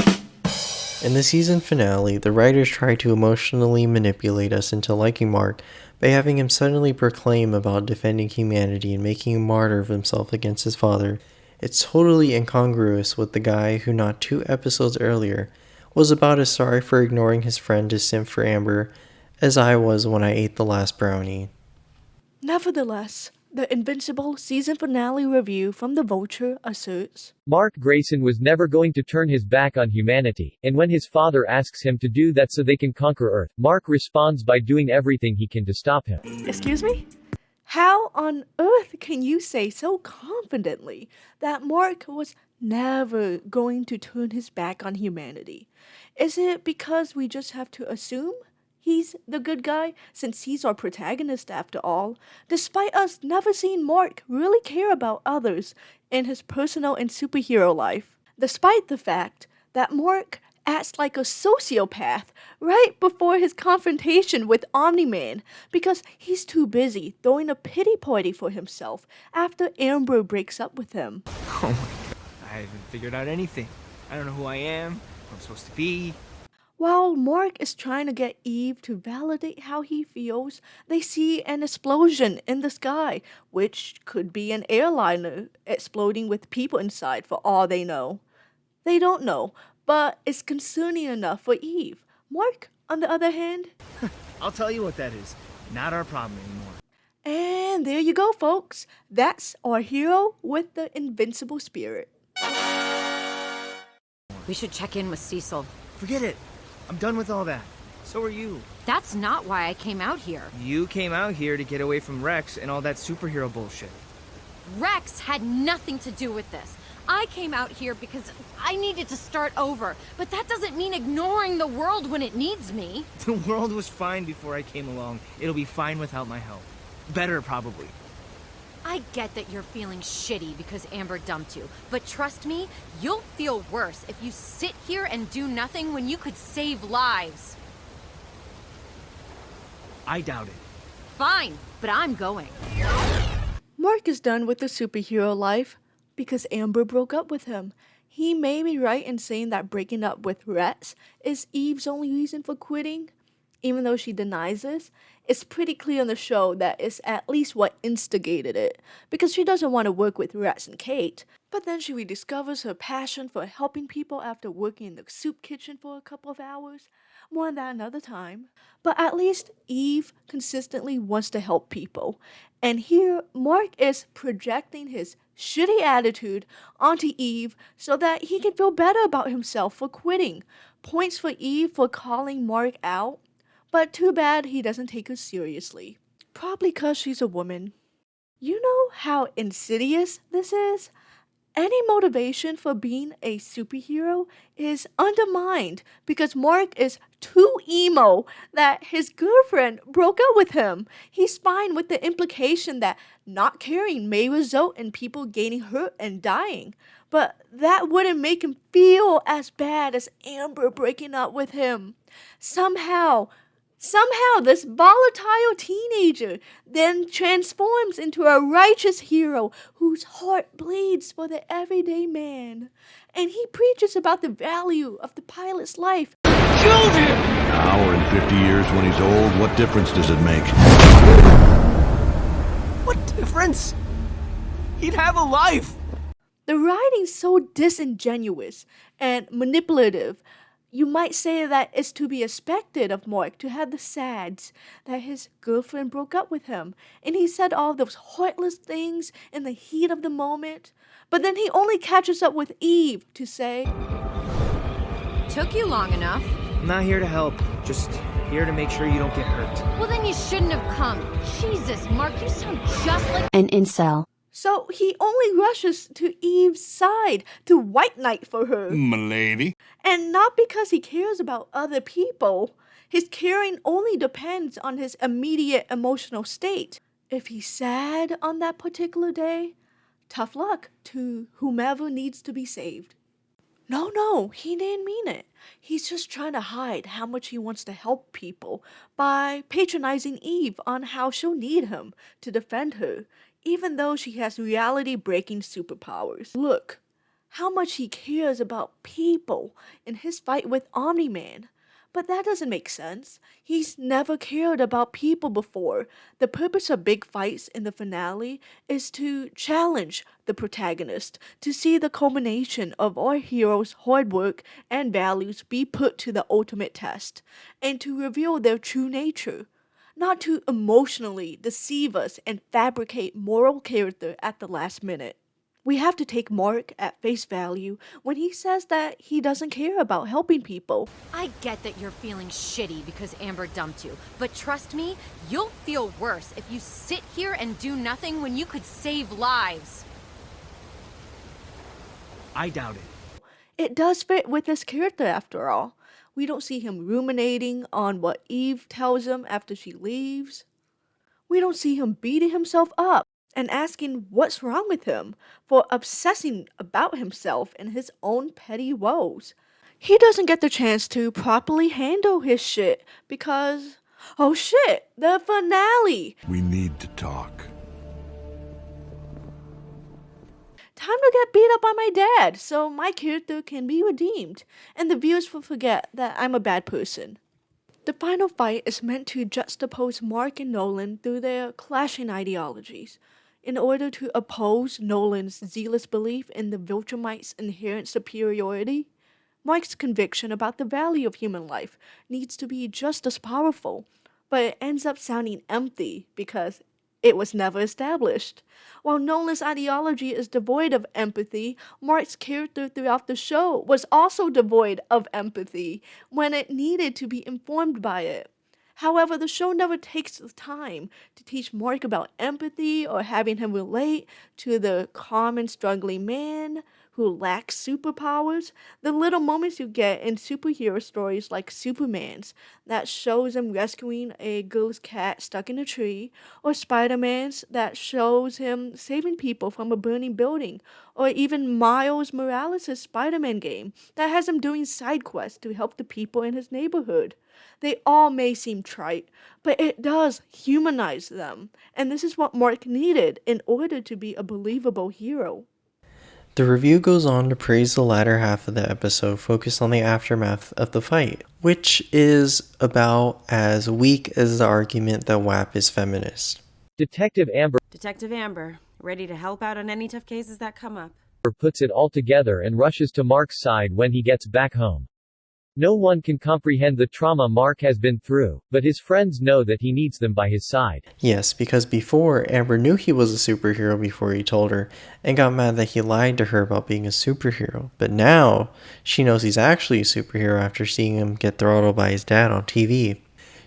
In the season finale, the writers try to emotionally manipulate us into liking Mark by having him suddenly proclaim about defending humanity and making a martyr of himself against his father. It's totally incongruous with the guy who not 2 episodes earlier was about as sorry for ignoring his friend to simp for Amber as I was when I ate the last brownie. Nevertheless, the Invincible season finale review from The Vulture asserts, Mark Grayson was never going to turn his back on humanity, and when his father asks him to do that so they can conquer Earth, Mark responds by doing everything he can to stop him. Excuse me? How on earth can you say so confidently that Mark was never going to turn his back on humanity? Is it because we just have to assume he's the good guy since he's our protagonist after all, despite us never seeing Mark really care about others in his personal and superhero life? Despite the fact that Mark acts like a sociopath right before his confrontation with Omni-Man because he's too busy throwing a pity party for himself after Amber breaks up with him. Oh my god, I haven't figured out anything. I don't know who I am, who I'm supposed to be. While Mark is trying to get Eve to validate how he feels, they see an explosion in the sky, which could be an airliner exploding with people inside for all they know. They don't know, but it's concerning enough for Eve. Mark, on the other hand, I'll tell you what that is. Not our problem anymore. And there you go, folks. That's our hero with the invincible spirit. We should check in with Cecil. Forget it. I'm done with all that. So are you. That's not why I came out here. You came out here to get away from Rex and all that superhero bullshit. Rex had nothing to do with this. I came out here because I needed to start over, but that doesn't mean ignoring the world when it needs me. The world was fine before I came along. It'll be fine without my help. Better, probably. I get that you're feeling shitty because Amber dumped you, but trust me, you'll feel worse if you sit here and do nothing when you could save lives. I doubt it. Fine, but I'm going. Mark is done with the superhero life because Amber broke up with him. He may be right in saying that breaking up with Rex is Eve's only reason for quitting. Even though she denies this, it's pretty clear on the show that it's at least what instigated it, because she doesn't want to work with Rex and Kate. But then she rediscovers her passion for helping people after working in the soup kitchen for a couple of hours. More on that another time. But at least Eve consistently wants to help people. And here, Mark is projecting his shitty attitude onto Eve so that he can feel better about himself for quitting. Points for Eve for calling Mark out. But too bad he doesn't take her seriously. Probably because she's a woman. You know how insidious this is? Any motivation for being a superhero is undermined because Mark is too emo that his girlfriend broke up with him. He's fine with the implication that not caring may result in people getting hurt and dying. But that wouldn't make him feel as bad as Amber breaking up with him. Somehow, this volatile teenager then transforms into a righteous hero whose heart bleeds for the everyday man. And he preaches about the value of the pilot's life. Killed him! Now or in 50 years when he's old, what difference does it make? What difference? He'd have a life! The writing's so disingenuous and manipulative. You might say that it's to be expected of Mark to have the sads that his girlfriend broke up with him, and he said all those heartless things in the heat of the moment. But then he only catches up with Eve to say, Took you long enough. I'm not here to help, just here to make sure you don't get hurt. Well, then you shouldn't have come. Jesus, Mark, you sound just like An incel. So he only rushes to Eve's side to white knight for her. M'lady. And not because he cares about other people. His caring only depends on his immediate emotional state. If he's sad on that particular day, tough luck to whomever needs to be saved. No, he didn't mean it. He's just trying to hide how much he wants to help people by patronizing Eve on how she'll need him to defend her, even though she has reality-breaking superpowers. Look, how much he cares about people in his fight with Omni-Man. But that doesn't make sense. He's never cared about people before. The purpose of big fights in the finale is to challenge the protagonist, to see the culmination of our hero's hard work and values be put to the ultimate test, and to reveal their true nature. Not to emotionally deceive us and fabricate moral character at the last minute. We have to take Mark at face value when he says that he doesn't care about helping people. I get that you're feeling shitty because Amber dumped you, but trust me, you'll feel worse if you sit here and do nothing when you could save lives. I doubt it. It does fit with his character after all. We don't see him ruminating on what Eve tells him after she leaves. We don't see him beating himself up and asking what's wrong with him for obsessing about himself and his own petty woes. He doesn't get the chance to properly handle his shit because, oh shit, the finale! We need to talk. Time to get beat up by my dad so my character can be redeemed and the viewers will forget that I'm a bad person. The final fight is meant to juxtapose Mark and Nolan through their clashing ideologies. In order to oppose Nolan's zealous belief in the Viltrumites' inherent superiority, Mark's conviction about the value of human life needs to be just as powerful, but it ends up sounding empty because It was never established. While Nolan's ideology is devoid of empathy, Mark's character throughout the show was also devoid of empathy when it needed to be informed by it. However, the show never takes the time to teach Mark about empathy or having him relate to the common struggling man who lacks superpowers. The little moments you get in superhero stories like Superman's that shows him rescuing a ghost cat stuck in a tree, or Spider-Man's that shows him saving people from a burning building, or even Miles Morales' Spider-Man game that has him doing side quests to help the people in his neighborhood. They all may seem trite, but it does humanize them, and this is what Mark needed in order to be a believable hero. The review goes on to praise the latter half of the episode focused on the aftermath of the fight, which is about as weak as the argument that WAP is feminist. Detective Amber ready to help out on any tough cases that come up. puts it all together and rushes to Mark's side when he gets back home. No one can comprehend the trauma Mark has been through, but his friends know that he needs them by his side. Yes, because before, Amber knew he was a superhero before he told her, and got mad that he lied to her about being a superhero. But now, she knows he's actually a superhero after seeing him get throttled by his dad on TV.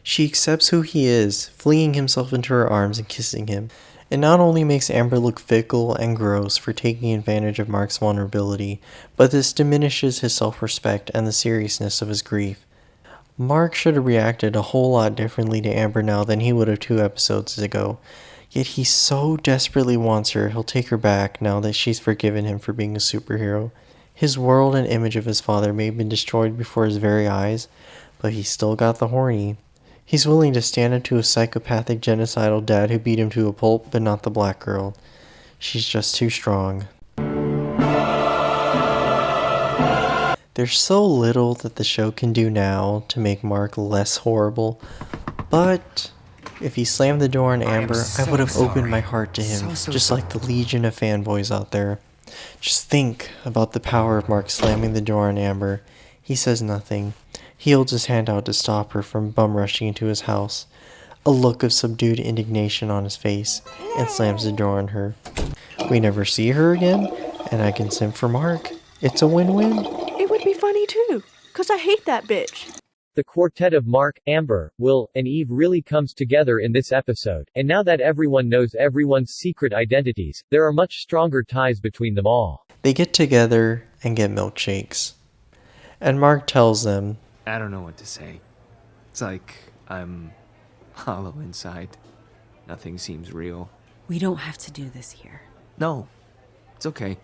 She accepts who he is, flinging himself into her arms and kissing him. It not only makes Amber look fickle and gross for taking advantage of Mark's vulnerability, but this diminishes his self-respect and the seriousness of his grief. Mark should have reacted a whole lot differently to Amber now than he would have 2 episodes ago. Yet he so desperately wants her, he'll take her back now that she's forgiven him for being a superhero. His world and image of his father may have been destroyed before his very eyes, but he still got the horny. He's willing to stand up to a psychopathic genocidal dad who beat him to a pulp, but not the black girl. She's just too strong. There's so little that the show can do now to make Mark less horrible, but if he slammed the door on Amber, I would have opened my heart to him, just like the legion of fanboys out there. Just think about the power of Mark slamming the door on Amber. He says nothing. He holds his hand out to stop her from bum rushing into his house, a look of subdued indignation on his face, and slams the door on her. We never see her again, and I can simp for Mark. It's a win-win. It would be funny too, 'cause I hate that bitch. The quartet of Mark, Amber, Will, and Eve really comes together in this episode, and now that everyone knows everyone's secret identities, there are much stronger ties between them all. They get together and get milkshakes. And Mark tells them, I don't know what to say. It's like I'm hollow inside. Nothing seems real. We don't have to do this here. No, it's okay.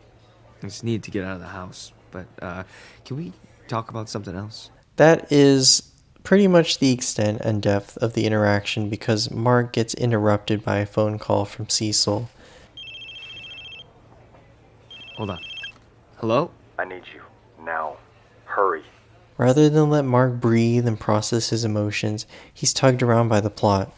I just need to get out of the house. But, can we talk about something else? That is pretty much the extent and depth of the interaction because Mark gets interrupted by a phone call from Cecil. Hold on. Hello? I need you. Now. Hurry. Rather than let Mark breathe and process his emotions, he's tugged around by the plot.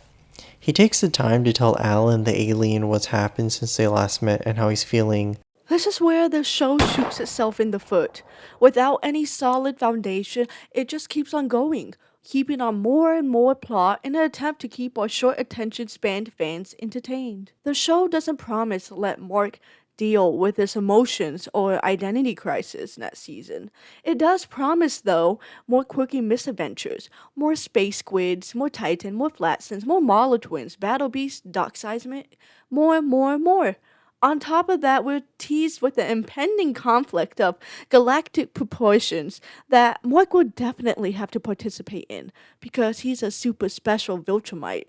He takes the time to tell Alan the alien what's happened since they last met and how he's feeling. This is where the show shoots itself in the foot. Without any solid foundation, it just keeps on going, keeping on more and more plot in an attempt to keep our short attention span fans entertained. The show doesn't promise to let Mark deal with his emotions or identity crisis next season. It does promise, though, more quirky misadventures, more space squids, more Titan, more Flatsons, more Marla twins, battle beasts, dock seismic, more. On top of that, we're teased with the impending conflict of galactic proportions that Mark will definitely have to participate in because he's a super special Viltrumite.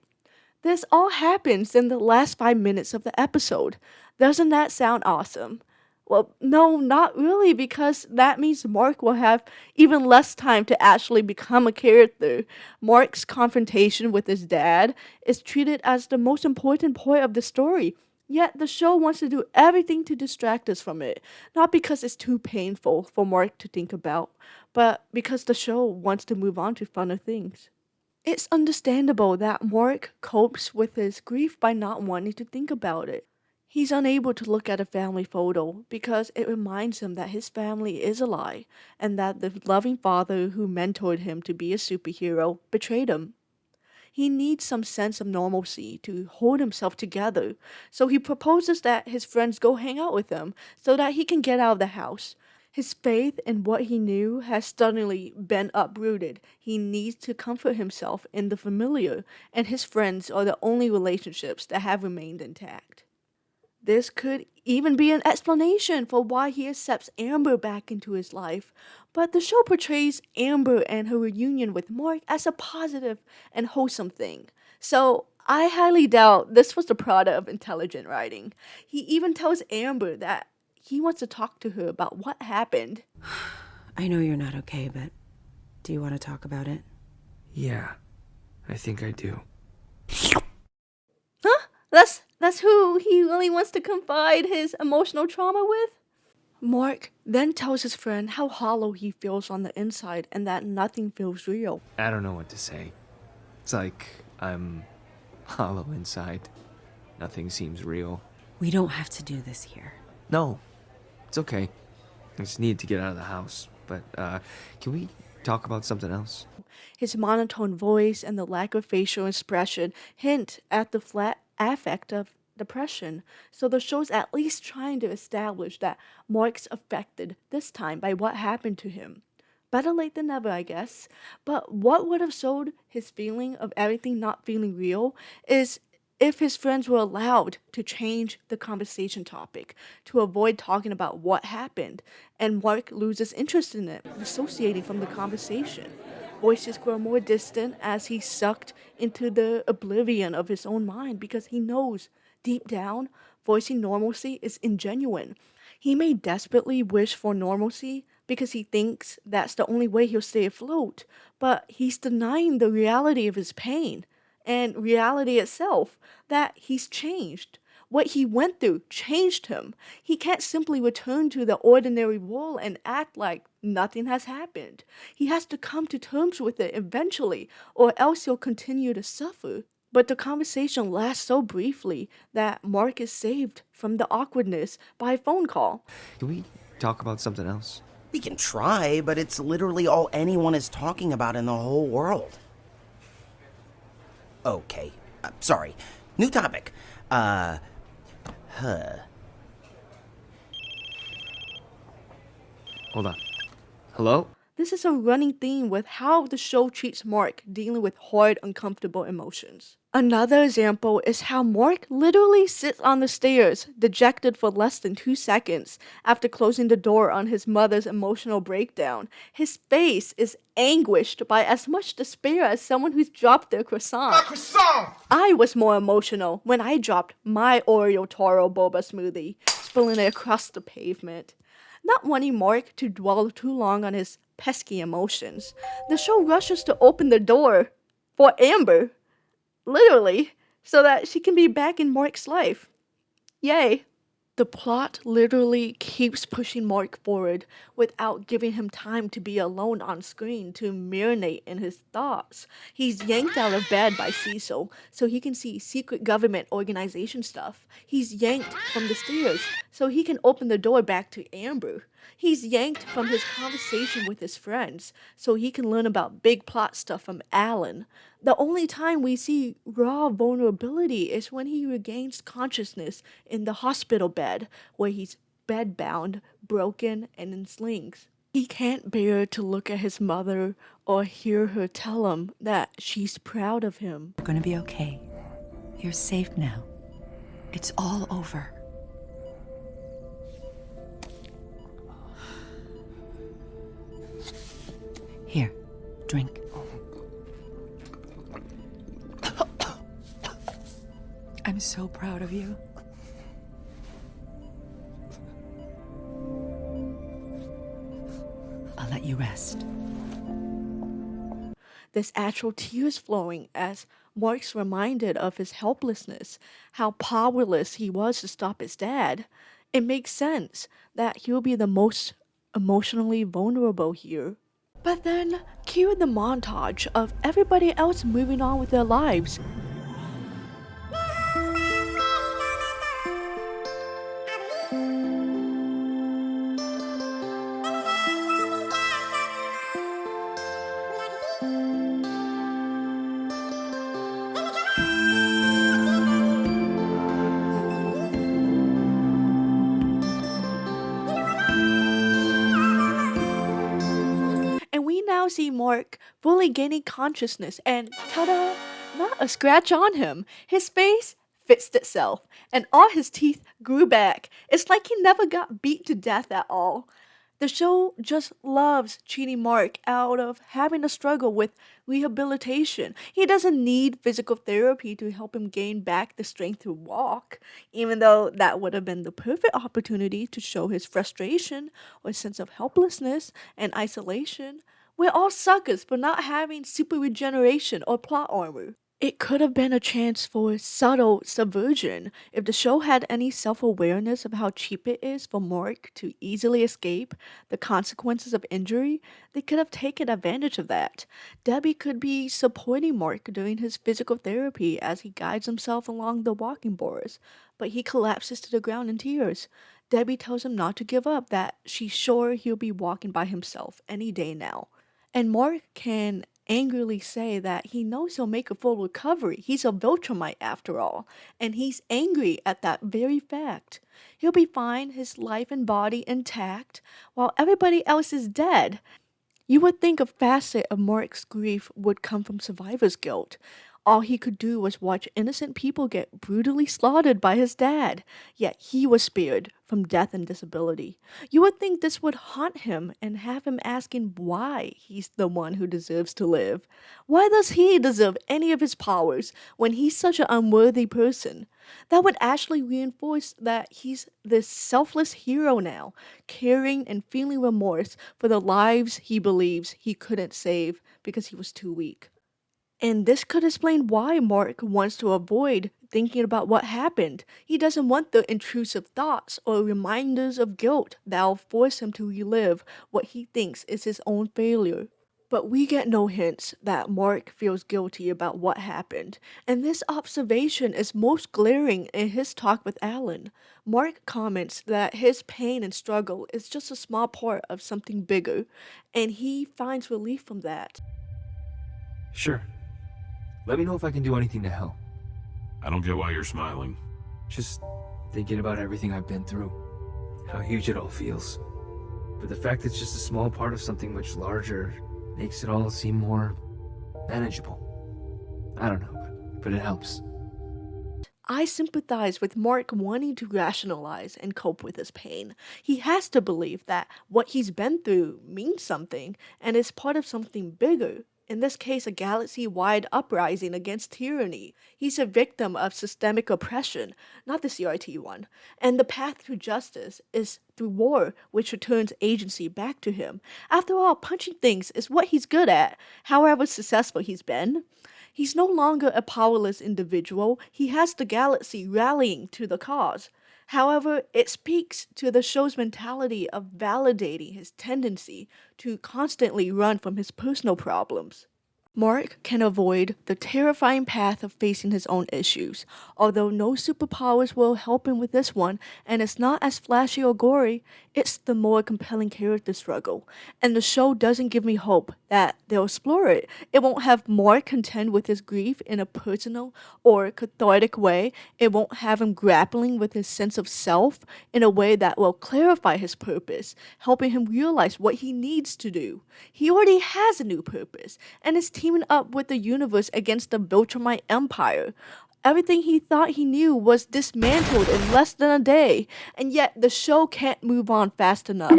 This all happens in the last 5 minutes of the episode. Doesn't that sound awesome? Well, no, not really, because that means Mark will have even less time to actually become a character. Mark's confrontation with his dad is treated as the most important part of the story, yet the show wants to do everything to distract us from it. Not because it's too painful for Mark to think about, but because the show wants to move on to funner things. It's understandable that Mark copes with his grief by not wanting to think about it. He's unable to look at a family photo because it reminds him that his family is a lie and that the loving father who mentored him to be a superhero betrayed him. He needs some sense of normalcy to hold himself together. So he proposes that his friends go hang out with him so that he can get out of the house. His faith in what he knew has suddenly been uprooted. He needs to comfort himself in the familiar, and his friends are the only relationships that have remained intact. This could even be an explanation for why he accepts Amber back into his life, but the show portrays Amber and her reunion with Mark as a positive and wholesome thing. So I highly doubt this was the product of intelligent writing. He even tells Amber that he wants to talk to her about what happened. I know you're not okay, but do you want to talk about it? Yeah, I think I do. Huh? That's who he really wants to confide his emotional trauma with? Mark then tells his friend how hollow he feels on the inside and that nothing feels real. I don't know what to say. It's like I'm hollow inside. Nothing seems real. We don't have to do this here. No, it's okay. I just need to get out of the house. But, can we talk about something else? His monotone voice and the lack of facial expression hint at the flat affect of depression, so the show's at least trying to establish that Mark's affected this time by what happened to him. Better late than never, I guess. But what would have showed his feeling of everything not feeling real is if his friends were allowed to change the conversation topic to avoid talking about what happened, and Mark loses interest in it, dissociating from the conversation. Voices grow more distant as he's sucked into the oblivion of his own mind because he knows, deep down, voicing normalcy is ingenuine. He may desperately wish for normalcy because he thinks that's the only way he'll stay afloat, but he's denying the reality of his pain and reality itself, that he's changed. What he went through changed him. He can't simply return to the ordinary world and act like nothing has happened. He has to come to terms with it eventually, or else he'll continue to suffer. But the conversation lasts so briefly that Mark is saved from the awkwardness by a phone call. Can we talk about something else? We can try, but it's literally all anyone is talking about in the whole world. Okay, sorry. New topic. Hold on. Hello? This is a running theme with how the show treats Mark dealing with hard, uncomfortable emotions. Another example is how Mark literally sits on the stairs, dejected for less than 2 seconds, after closing the door on his mother's emotional breakdown. His face is anguished by as much despair as someone who's dropped their croissant. My croissant! I was more emotional when I dropped my Oreo Toro boba smoothie, spilling it across the pavement. Not wanting Mark to dwell too long on his pesky emotions, the show rushes to open the door for Amber, literally, so that she can be back in Mark's life. Yay. The plot literally keeps pushing Mark forward without giving him time to be alone on screen to marinate in his thoughts. He's yanked out of bed by Cecil so he can see secret government organization stuff. He's yanked from the stairs so he can open the door back to Amber. He's yanked from his conversation with his friends so he can learn about big plot stuff from Alan. The only time we see raw vulnerability is when he regains consciousness in the hospital bed, where he's bedbound, broken, and in slings. He can't bear to look at his mother or hear her tell him that she's proud of him. You're gonna be okay. You're safe now. It's all over. Here, drink. I'm so proud of you. I'll let you rest. There's actual tears flowing as Mark's reminded of his helplessness, how powerless he was to stop his dad. It makes sense that he'll be the most emotionally vulnerable here. But then, cue the montage of everybody else moving on with their lives. Mark fully gaining consciousness, and ta-da! Not a scratch on him. His face fixed itself, and all his teeth grew back. It's like he never got beat to death at all. The show just loves cheating Mark out of having to struggle with rehabilitation. He doesn't need physical therapy to help him gain back the strength to walk, even though that would have been the perfect opportunity to show his frustration or sense of helplessness and isolation. We're all suckers for not having super regeneration or plot armor. It could have been a chance for subtle subversion if the show had any self-awareness of how cheap it is for Mark to easily escape the consequences of injury. They could have taken advantage of that. Debbie could be supporting Mark during his physical therapy as he guides himself along the walking boards, but he collapses to the ground in tears. Debbie tells him not to give up, that she's sure he'll be walking by himself any day now. And Mark can angrily say that he knows he'll make a full recovery. He's a Viltrumite after all, and he's angry at that very fact. He'll be fine, his life and body intact, while everybody else is dead. You would think a facet of Mark's grief would come from survivor's guilt. All he could do was watch innocent people get brutally slaughtered by his dad, yet he was spared from death and disability. You would think this would haunt him and have him asking why he's the one who deserves to live. Why does he deserve any of his powers when he's such an unworthy person? That would actually reinforce that he's this selfless hero now, caring and feeling remorse for the lives he believes he couldn't save because he was too weak. And this could explain why Mark wants to avoid thinking about what happened. He doesn't want the intrusive thoughts or reminders of guilt that'll force him to relive what he thinks is his own failure. But we get no hints that Mark feels guilty about what happened, and this observation is most glaring in his talk with Alan. Mark comments that his pain and struggle is just a small part of something bigger, and he finds relief from that. Sure. Let me know if I can do anything to help. I don't get why you're smiling. Just thinking about everything I've been through. How huge it all feels. But the fact it's just a small part of something much larger makes it all seem more manageable. I don't know, but it helps. I sympathize with Mark wanting to rationalize and cope with his pain. He has to believe that what he's been through means something and is part of something bigger. In this case, a galaxy-wide uprising against tyranny. He's a victim of systemic oppression, not the CRT one. And the path to justice is through war, which returns agency back to him. After all, punching things is what he's good at, however successful he's been. He's no longer a powerless individual. He has the galaxy rallying to the cause. However, it speaks to the show's mentality of validating his tendency to constantly run from his personal problems. Mark can avoid the terrifying path of facing his own issues, although no superpowers will help him with this one, and it's not as flashy or gory. It's the more compelling character struggle, and the show doesn't give me hope that they'll explore it. It won't have Mark contend with his grief in a personal or cathartic way. It won't have him grappling with his sense of self in a way that will clarify his purpose, helping him realize what he needs to do. He already has a new purpose, and is teaming up with the universe against the Viltrumite Empire. Everything he thought he knew was dismantled in less than a day, and yet the show can't move on fast enough.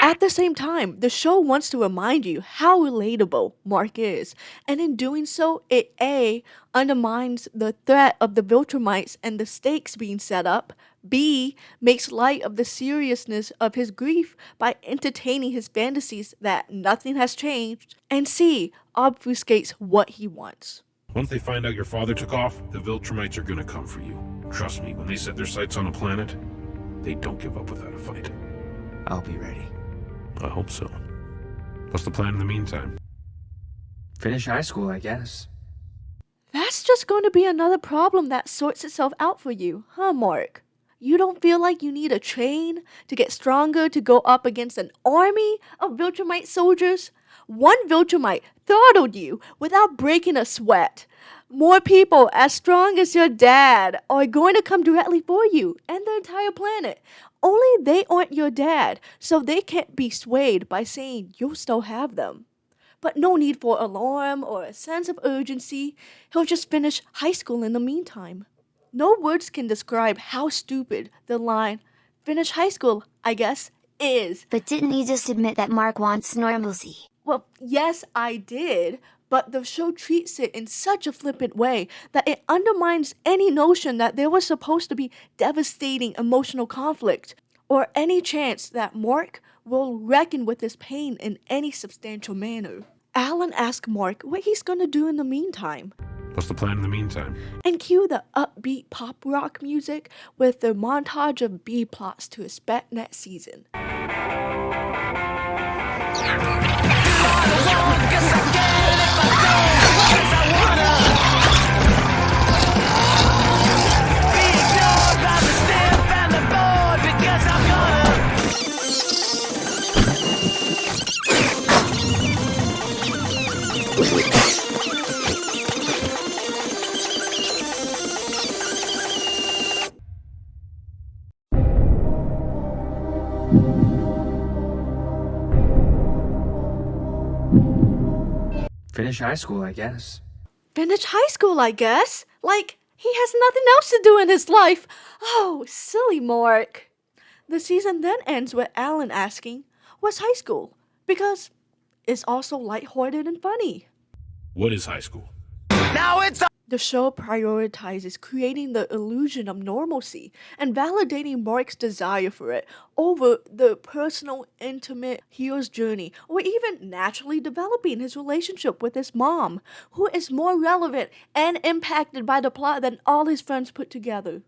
At the same time, the show wants to remind you how relatable Mark is, and in doing so, it A, undermines the threat of the Viltrumites and the stakes being set up, B, makes light of the seriousness of his grief by entertaining his fantasies that nothing has changed, and C, obfuscates what he wants. Once they find out your father took off, the Viltrumites are gonna come for you. Trust me, when they set their sights on a planet, they don't give up without a fight. I'll be ready. I hope so. What's the plan in the meantime? Finish high school, I guess. That's just going to be another problem that sorts itself out for you, huh, Mark? You don't feel like you need a train to get stronger to go up against an army of Viltrumite soldiers? One Viltrumite throttled you without breaking a sweat. More people as strong as your dad are going to come directly for you and the entire planet. Only they aren't your dad, so they can't be swayed by saying you'll still have them. but no need for alarm or a sense of urgency. He'll just finish high school in the meantime. No words can describe how stupid the line, finish high school, I guess, is. But didn't you just admit that Mark wants normalcy? Well, yes, I did, but the show treats it in such a flippant way that it undermines any notion that there was supposed to be devastating emotional conflict, or any chance that Mark will reckon with his pain in any substantial manner. Alan asks Mark what he's gonna do in the meantime. What's the plan in the meantime? And cue the upbeat pop rock music with the montage of B-plots to expect next season. Finish high school, I guess. Finish high school, I guess? Like, he has nothing else to do in his life. Oh, silly Mark. The season then ends with Alan asking, what's high school? Because it's also lighthearted and funny. What is high school? Now it's The show prioritizes creating the illusion of normalcy and validating Mark's desire for it over the personal, intimate hero's journey, or even naturally developing his relationship with his mom, who is more relevant and impacted by the plot than all his friends put together.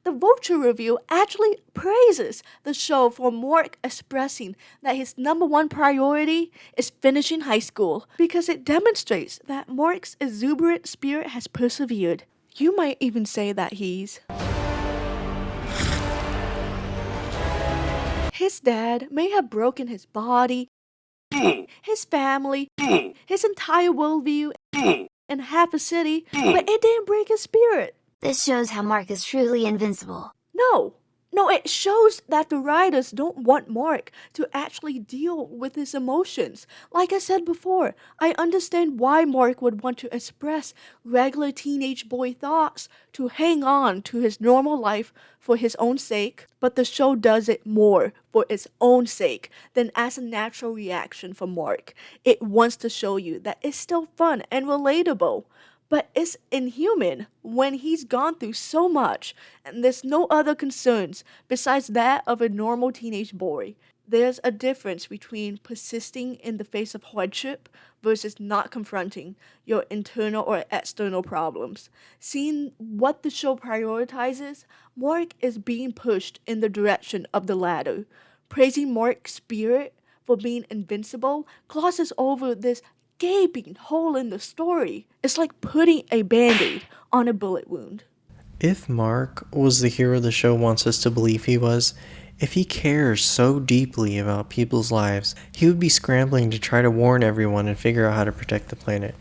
The Vulture review actually praises the show for Mark expressing that his number one priority is finishing high school because it demonstrates that Mark's exuberant spirit has persevered. You might even say that his dad may have broken his body, his family, his entire worldview, and half a city, but it didn't break his spirit. This shows how Mark is truly invincible. No, it shows that the writers don't want Mark to actually deal with his emotions. Like I said before, I understand why Mark would want to express regular teenage boy thoughts to hang on to his normal life for his own sake, but the show does it more for its own sake than as a natural reaction from Mark. It wants to show you that it's still fun and relatable. But it's inhuman when he's gone through so much and there's no other concerns besides that of a normal teenage boy. There's a difference between persisting in the face of hardship versus not confronting your internal or external problems. Seeing what the show prioritizes, Mark is being pushed in the direction of the latter. Praising Mark's spirit for being invincible glosses over this gaping hole in the story. It's like putting a band-aid on a bullet wound. If Mark was the hero the show wants us to believe he was, if he cares so deeply about people's lives, he would be scrambling to try to warn everyone and figure out how to protect the planet.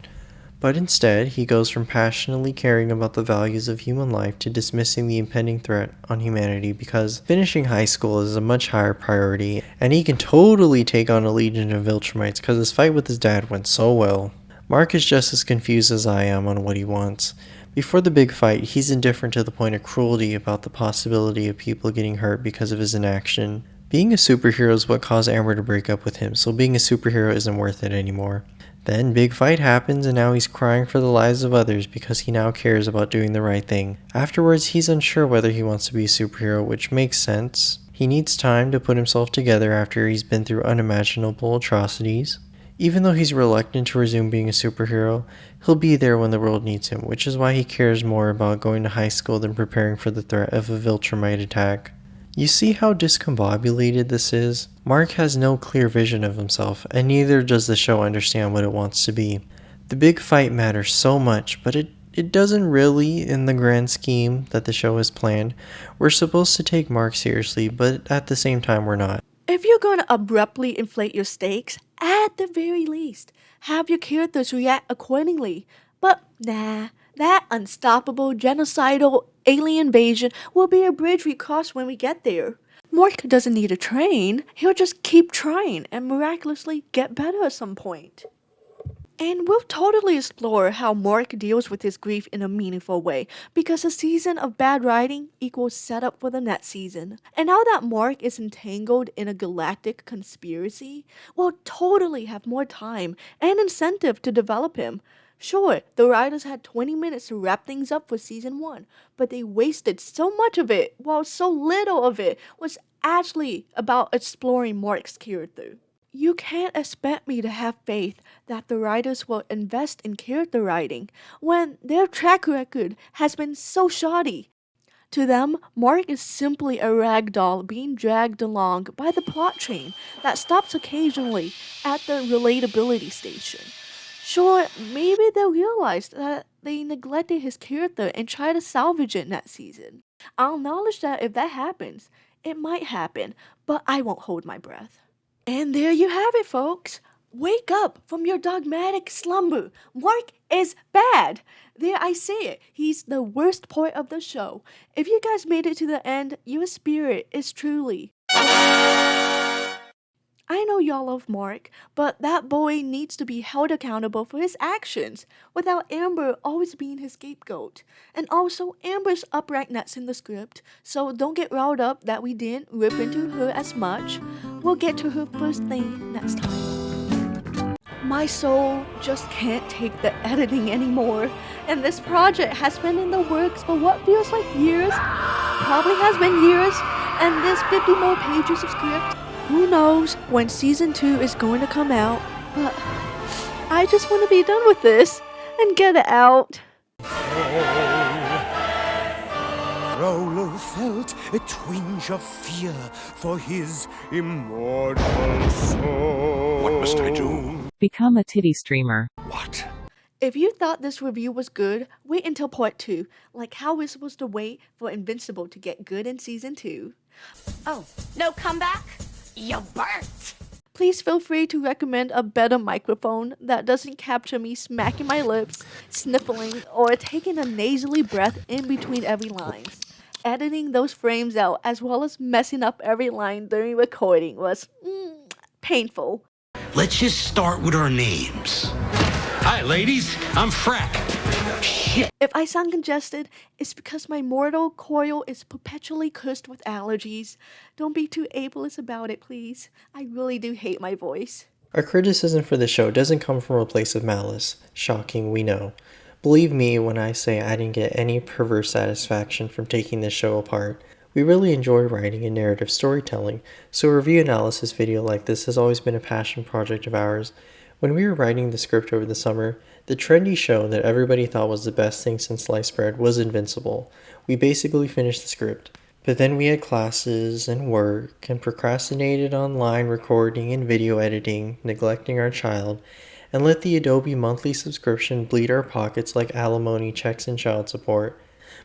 But instead, he goes from passionately caring about the values of human life to dismissing the impending threat on humanity because finishing high school is a much higher priority, and he can totally take on a legion of Viltrumites because his fight with his dad went so well. Mark is just as confused as I am on what he wants. Before the big fight, he's indifferent to the point of cruelty about the possibility of people getting hurt because of his inaction. Being a superhero is what caused Amber to break up with him, so being a superhero isn't worth it anymore. Then big fight happens and now he's crying for the lives of others because he now cares about doing the right thing. Afterwards, he's unsure whether he wants to be a superhero, which makes sense. He needs time to put himself together after he's been through unimaginable atrocities. Even though he's reluctant to resume being a superhero, he'll be there when the world needs him, which is why he cares more about going to high school than preparing for the threat of a Viltrumite attack. You see how discombobulated this is? Mark has no clear vision of himself, and neither does the show understand what it wants to be. The big fight matters so much, but it doesn't really in the grand scheme that the show has planned. We're supposed to take Mark seriously, but at the same time we're not. If you're going to abruptly inflate your stakes, at the very least, have your characters react accordingly. But nah, that unstoppable genocidal alien invasion will be a bridge we cross when we get there. Mark doesn't need to train, he'll just keep trying and miraculously get better at some point. And we'll totally explore how Mark deals with his grief in a meaningful way, because a season of bad writing equals setup for the next season. And now that Mark is entangled in a galactic conspiracy, we'll totally have more time and incentive to develop him. Sure, the writers had 20 minutes to wrap things up for season 1, but they wasted so much of it, while so little of it was actually about exploring Mark's character. You can't expect me to have faith that the writers will invest in character writing when their track record has been so shoddy. To them, Mark is simply a rag doll being dragged along by the plot train that stops occasionally at the relatability station. Sure, maybe they'll realize that they neglected his character and try to salvage it next season. I'll acknowledge that if that happens, it might happen, but I won't hold my breath. And there you have it, folks. Wake up from your dogmatic slumber. Mark is bad. There, I say it. He's the worst part of the show. If you guys made it to the end, your spirit is truly... I know y'all love Mark, but that boy needs to be held accountable for his actions, without Amber always being his scapegoat. And also, Amber's uprightness in the script, so don't get riled up that we didn't rip into her as much. We'll get to her first thing next time. My soul just can't take the editing anymore, and this project has been in the works for what feels like years, probably has been years, and there's 50 more pages of script. Who knows when season 2 is going to come out, but I just want to be done with this and get it out. Frollo felt a twinge of fear for his immortal soul. What must I do? Become a titty streamer. What? If you thought this review was good, wait until part 2, like how we're supposed to wait for Invincible to get good in season 2. Oh, no comeback? You burnt! Please feel free to recommend a better microphone that doesn't capture me smacking my lips, sniffling, or taking a nasally breath in between every line. Editing those frames out as well as messing up every line during recording was painful. Let's just start with our names. Hi, ladies. I'm Frack. Shit. If I sound congested, it's because my mortal coil is perpetually cursed with allergies. Don't be too ableist about it, please. I really do hate my voice. Our criticism for the show doesn't come from a place of malice. Shocking, we know. Believe me when I say I didn't get any perverse satisfaction from taking this show apart. We really enjoy writing and narrative storytelling, so a review analysis video like this has always been a passion project of ours. When we were writing the script over the summer, the trendy show that everybody thought was the best thing since sliced bread was Invincible. We basically finished the script. But then we had classes and work and procrastinated on line recording and video editing, neglecting our child, and let the Adobe monthly subscription bleed our pockets like alimony checks and child support.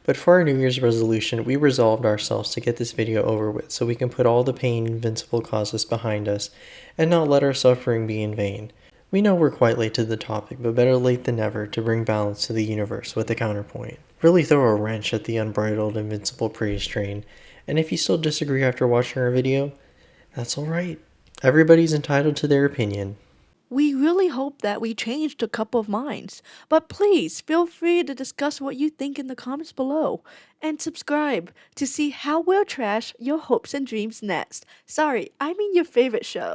But for our New Year's resolution, we resolved ourselves to get this video over with so we can put all the pain Invincible caused us behind us and not let our suffering be in vain. We know we're quite late to the topic, but better late than never to bring balance to the universe with a counterpoint. Really throw a wrench at the unbridled Invincible praise train, and if you still disagree after watching our video, that's alright. Everybody's entitled to their opinion. We really hope that we changed a couple of minds, but please feel free to discuss what you think in the comments below, and subscribe to see how we'll trash your hopes and dreams next. Sorry, I mean your favorite show.